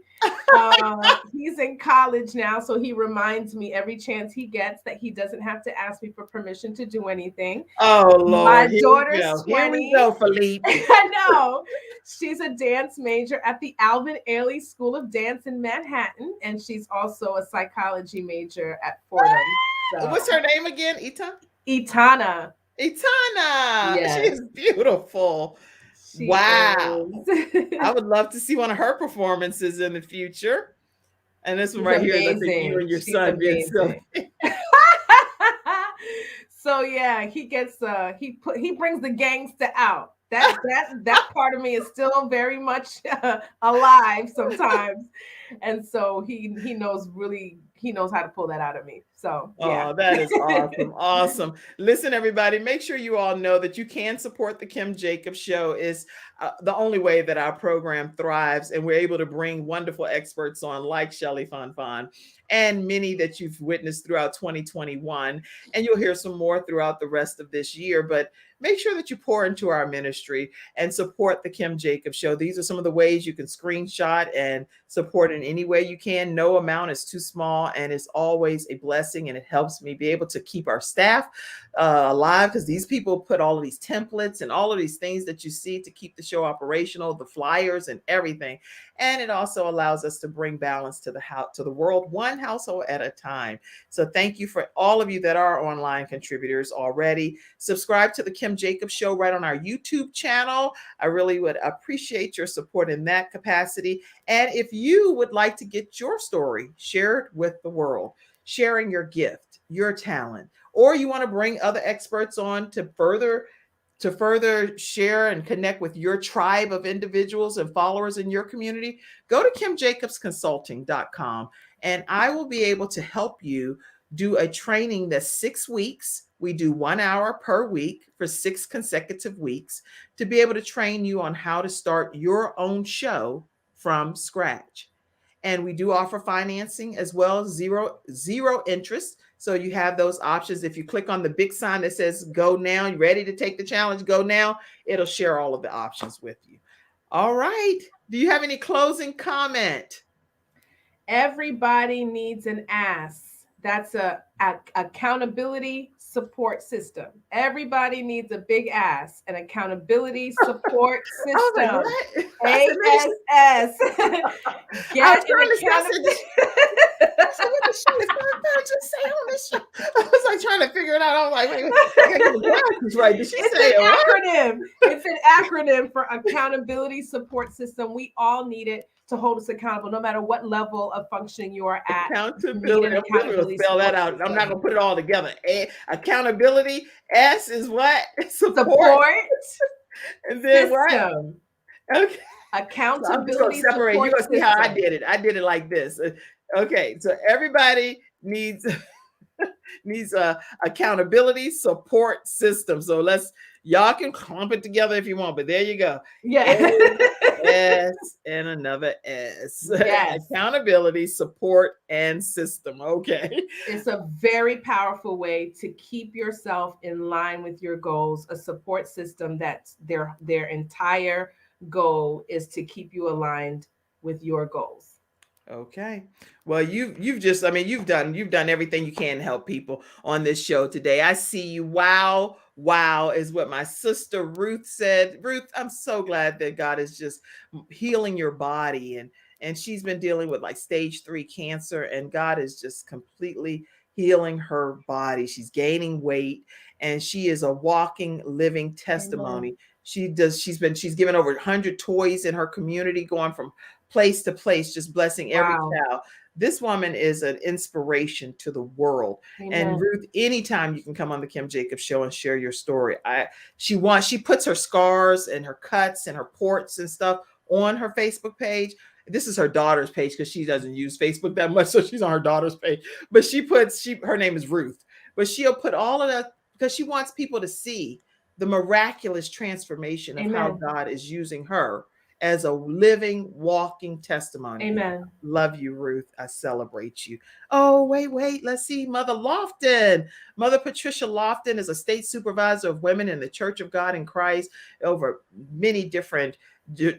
He's in college now, so he reminds me every chance he gets that he doesn't have to ask me for permission to do anything. Oh Lord, My here daughter's we 20. Here we go, Philippe. I know. She's a dance major at the Alvin Ailey School of Dance in Manhattan, and she's also a psychology major at Fordham. So. What's her name again? Itana. Itana. Yes. She's beautiful. She wow. is. I would love to see one of her performances in the future. And this one right here is, I think, you and your son being silly. So yeah, he gets he brings the gangster out. That part of me is still very much alive sometimes, and so he knows how to pull that out of me. So yeah. Oh, that is awesome. Awesome. Listen, everybody, make sure you all know that you can support the Kim Jacobs Show. Is the only way that our program thrives, and we're able to bring wonderful experts on like Schellie Fanfan and many that you've witnessed throughout 2021. And you'll hear some more throughout the rest of this year. But make sure that you pour into our ministry and support the Kim Jacobs Show. These are some of the ways you can screenshot and support in any way you can. No amount is too small, and it's always a blessing, and it helps me be able to keep our staff alive, because these people put all of these templates and all of these things that you see to keep the show operational, the flyers and everything. And it also allows us to bring balance to the world, one household at a time. So thank you for all of you that are online contributors already. Subscribe to the Kim Jacobs Show right on our YouTube channel. I really would appreciate your support in that capacity. And if you would like to get your story shared with the world, sharing your gift, your talent, or you want to bring other experts on to further share and connect with your tribe of individuals and followers in your community, go to kimjacobsconsulting.com, and I will be able to help you do a training that's 6 weeks. We do 1 hour per week for 6 consecutive weeks to be able to train you on how to start your own show from scratch. And we do offer financing as well as zero interest. So you have those options. If you click on the big sign that says go now, you ready to take the challenge, go now, it'll share all of the options with you. All right. Do you have any closing comment? Everybody needs an ass. That's a accountability support system. Everybody needs a big ass, an accountability support system. ASS. Get an accountability. I was like trying to figure it out. I was like, wait, I gotta get the glasses right. Did she say an acronym? It's an acronym for accountability support system. We all need it to hold us accountable, no matter what level of functioning you are at. Accountability. I'm going to spell that out. I'm not going to put it all together. Accountability. S is what? Support. And then system. What? Okay. Accountability. So I'm just going to separate. You're going to see how I did it. I did it like this. Okay. So everybody needs a accountability support system. So y'all can clump it together if you want, but there you go. Yeah. S and another S. Yes. Accountability, support, and system. Okay. It's a very powerful way to keep yourself in line with your goals. A support system that's their entire goal is to keep you aligned with your goals. Okay. Well, you've done everything you can to help people on this show today. I see you. Wow is what my sister Ruth said. Ruth, I'm so glad that God is just healing your body, and she's been dealing with like stage 3 cancer, and God is just completely healing her body. She's gaining weight, and she is a walking, living testimony. Amen. She's given over 100 toys in her community, going from place to place, just blessing every child. This woman is an inspiration to the world. Amen. And Ruth, anytime you can come on the Kim Jacobs Show and share your story. She puts her scars and her cuts and her ports and stuff on her Facebook page. This is her daughter's page because she doesn't use Facebook that much, so she's on her daughter's page. But her name is Ruth. but she'll put all of that because she wants people to see the miraculous transformation of how Amen. God is using her as a living, walking testimony. Amen. Love you, Ruth. I celebrate you. Oh, wait. Let's see. Mother Lofton. Mother Patricia Lofton is a state supervisor of women in the Church of God in Christ over many different,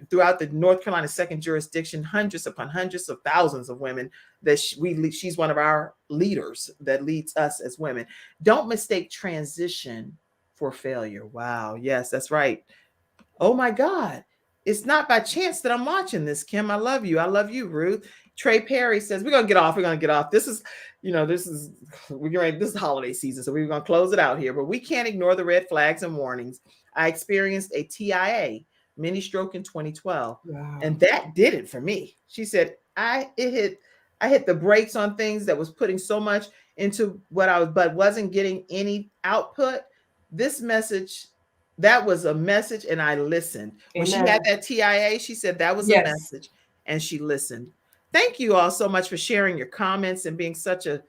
throughout the North Carolina second jurisdiction, hundreds upon hundreds of thousands of women that she's one of our leaders that leads us as women. Don't mistake transition for failure. Wow. Yes, that's right. Oh my God. It's not by chance that I'm watching this, Kim. I love you. I love you, Ruth. Trey Perry says, we're going to get off. We're going to get off. This is holiday season. So we're going to close it out here, but we can't ignore the red flags and warnings. I experienced a TIA, mini stroke in 2012. Wow. And that did it for me. She said, I hit the brakes on things that was putting so much into but wasn't getting any output. This message, that was a message, and I listened. When she had that TIA, she said that was a message, and she listened. Thank you all so much for sharing your comments and being such a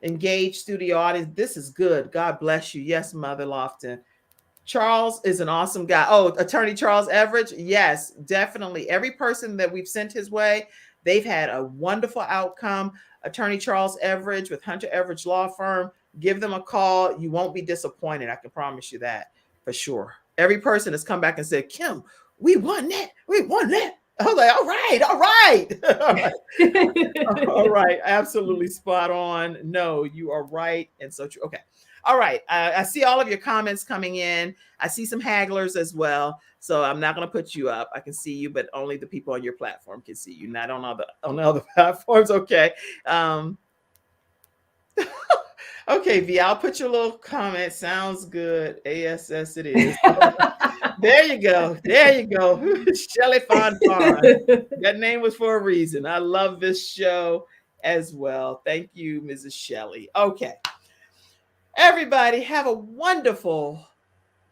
engaged studio audience. This is good. God bless you. Yes, Mother Lofton. Charles is an awesome guy. Oh, Attorney Charles Everidge. Yes, definitely. Every person that we've sent his way, they've had a wonderful outcome. Attorney Charles Everidge with Hunter Everidge Law Firm. Give them a call. You won't be disappointed. I can promise you that for sure. Every person has come back and said, Kim, we won that. We won that. I was like, all right. All right. Absolutely spot on. No, you are right. And so true. Okay. All right. I see all of your comments coming in. I see some hagglers as well. So I'm not going to put you up. I can see you, but only the people on your platform can see you, not on other platforms. Okay. Okay, V, I'll put your little comment. Sounds good. ASS it is. There you go. Schellie Fanfan. That name was for a reason. I love this show as well. Thank you, Mrs. Schellie. Okay. Everybody have a wonderful,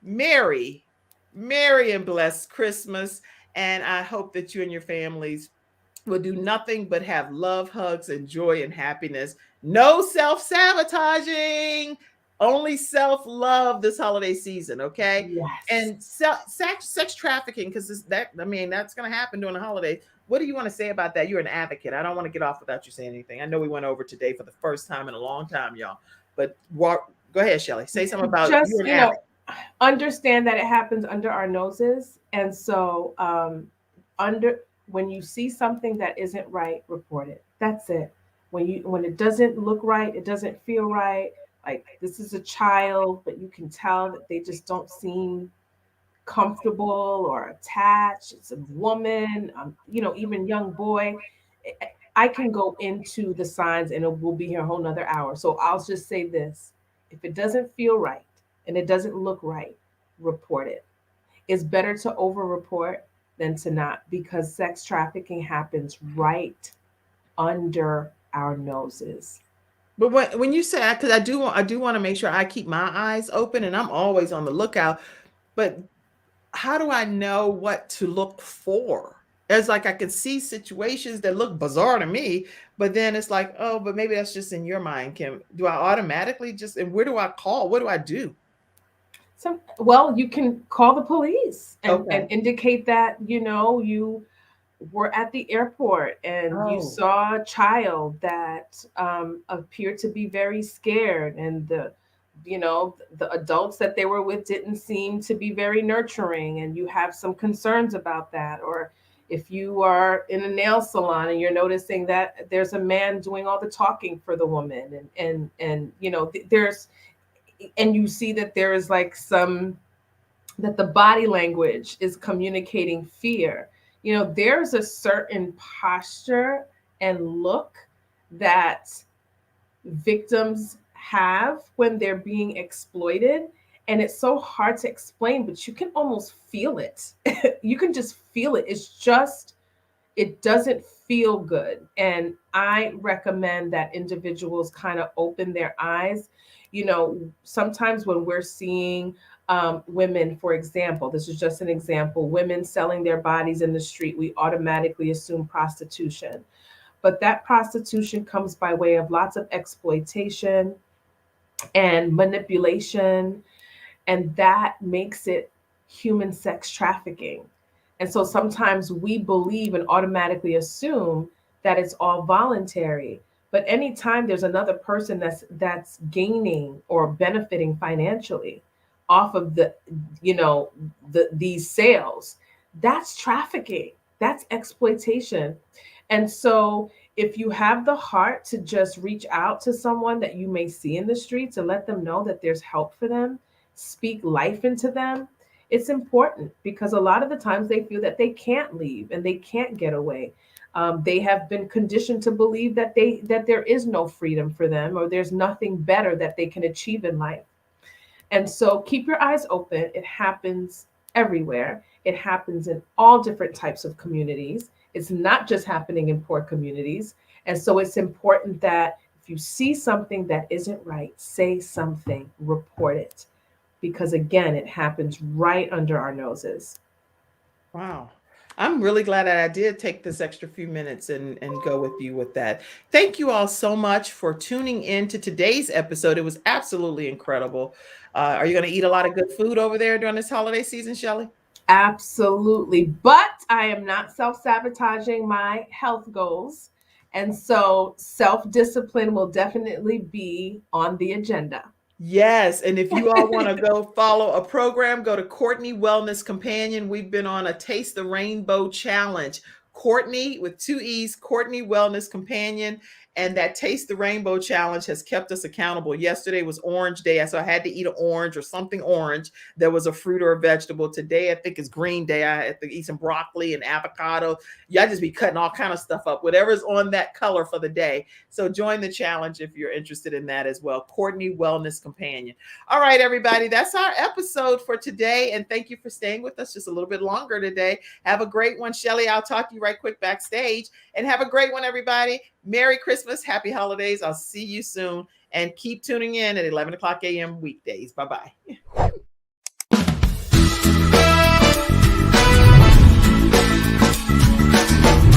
merry and blessed Christmas. And I hope that you and your families will do nothing but have love, hugs, and joy and happiness. No self-sabotaging, only self-love this holiday season, okay? Yes. And sex trafficking, because that's going to happen during the holidays. What do you want to say about that? You're an advocate. I don't want to get off without you saying anything. I know we went over today for the first time in a long time, y'all. But go ahead, Schellie. Say something about understand that it happens under our noses. And so when you see something that isn't right, report it. That's it. When it doesn't look right, it doesn't feel right. Like this is a child, but you can tell that they just don't seem comfortable or attached. It's a woman, even young boy. I can go into the signs and it will be here a whole nother hour. So I'll just say this. If it doesn't feel right and it doesn't look right, report it. It's better to over-report than to not, because sex trafficking happens right under our noses. But when you say that, because I do want to make sure I keep my eyes open, and I'm always on the lookout. But how do I know what to look for? It's like I can see situations that look bizarre to me, but then it's like, oh, but maybe that's just in your mind, Kim. Do I automatically and where do I call? What do I do? You can call the police and indicate that, you were at the airport and you saw a child that appeared to be very scared, and the adults that they were with didn't seem to be very nurturing, and you have some concerns about that. Or if you are in a nail salon and you're noticing that there's a man doing all the talking for the woman, and you see that there is that the body language is communicating fear. There's a certain posture and look that victims have when they're being exploited. And it's so hard to explain, but you can almost feel it. You can just feel it. It doesn't feel good. And I recommend that individuals kind of open their eyes. Sometimes when we're seeing women, for example, this is just an example, women selling their bodies in the street, we automatically assume prostitution. But that prostitution comes by way of lots of exploitation, and manipulation, and that makes it human sex trafficking. And so sometimes we believe and automatically assume that it's all voluntary. But anytime there's another person that's gaining or benefiting financially off of these sales, that's trafficking, that's exploitation. And so if you have the heart to just reach out to someone that you may see in the streets and let them know that there's help for them, speak life into them, it's important, because a lot of the times they feel that they can't leave and they can't get away. They have been conditioned to believe that there is no freedom for them, or there's nothing better that they can achieve in life. And so keep your eyes open. It happens everywhere. It happens in all different types of communities. It's not just happening in poor communities. And so it's important that if you see something that isn't right, say something, report it. Because again, it happens right under our noses. Wow. I'm really glad that I did take this extra few minutes and go with you with that. Thank you all so much for tuning in to today's episode. It was absolutely incredible. Are you going to eat a lot of good food over there during this holiday season, Schellie? Absolutely. But I am not self-sabotaging my health goals. And so self-discipline will definitely be on the agenda. Yes. And if you all want to go follow a program, go to Courtney Wellness Companion. We've been on a Taste the Rainbow challenge. Courtney with 2 E's, Courtney Wellness Companion. And that Taste the Rainbow challenge has kept us accountable. Yesterday was Orange Day, so I had to eat an orange or something orange. There was a fruit or a vegetable. Today, I think it's Green Day. I had to eat some broccoli and avocado. Y'all just be cutting all kind of stuff up, whatever's on that color for the day. So join the challenge if you're interested in that as well. Courtney Wellness Companion. All right, everybody, that's our episode for today. And thank you for staying with us just a little bit longer today. Have a great one, Schellie. I'll talk to you right quick backstage. And have a great one, everybody. Merry Christmas. Happy holidays. I'll see you soon. And keep tuning in at 11 o'clock a.m. weekdays. Bye-bye.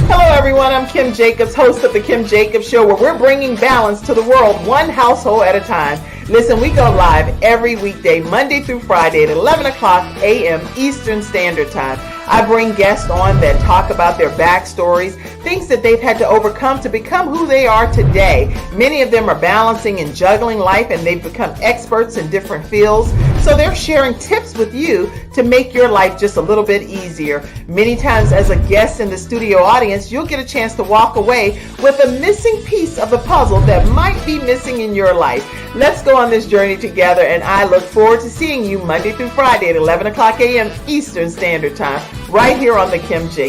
Hello, everyone. I'm Kim Jacobs, host of The Kim Jacobs Show, where we're bringing balance to the world one household at a time. Listen, we go live every weekday, Monday through Friday at 11 o'clock a.m. Eastern Standard Time. I bring guests on that talk about their backstories, things that they've had to overcome to become who they are today. Many of them are balancing and juggling life, and they've become experts in different fields. So they're sharing tips with you to make your life just a little bit easier. Many times as a guest in the studio audience, you'll get a chance to walk away with a missing piece of the puzzle that might be missing in your life. Let's go on this journey together, and I look forward to seeing you Monday through Friday at 11 o'clock a.m. Eastern Standard Time, right here on The Kim Jacobs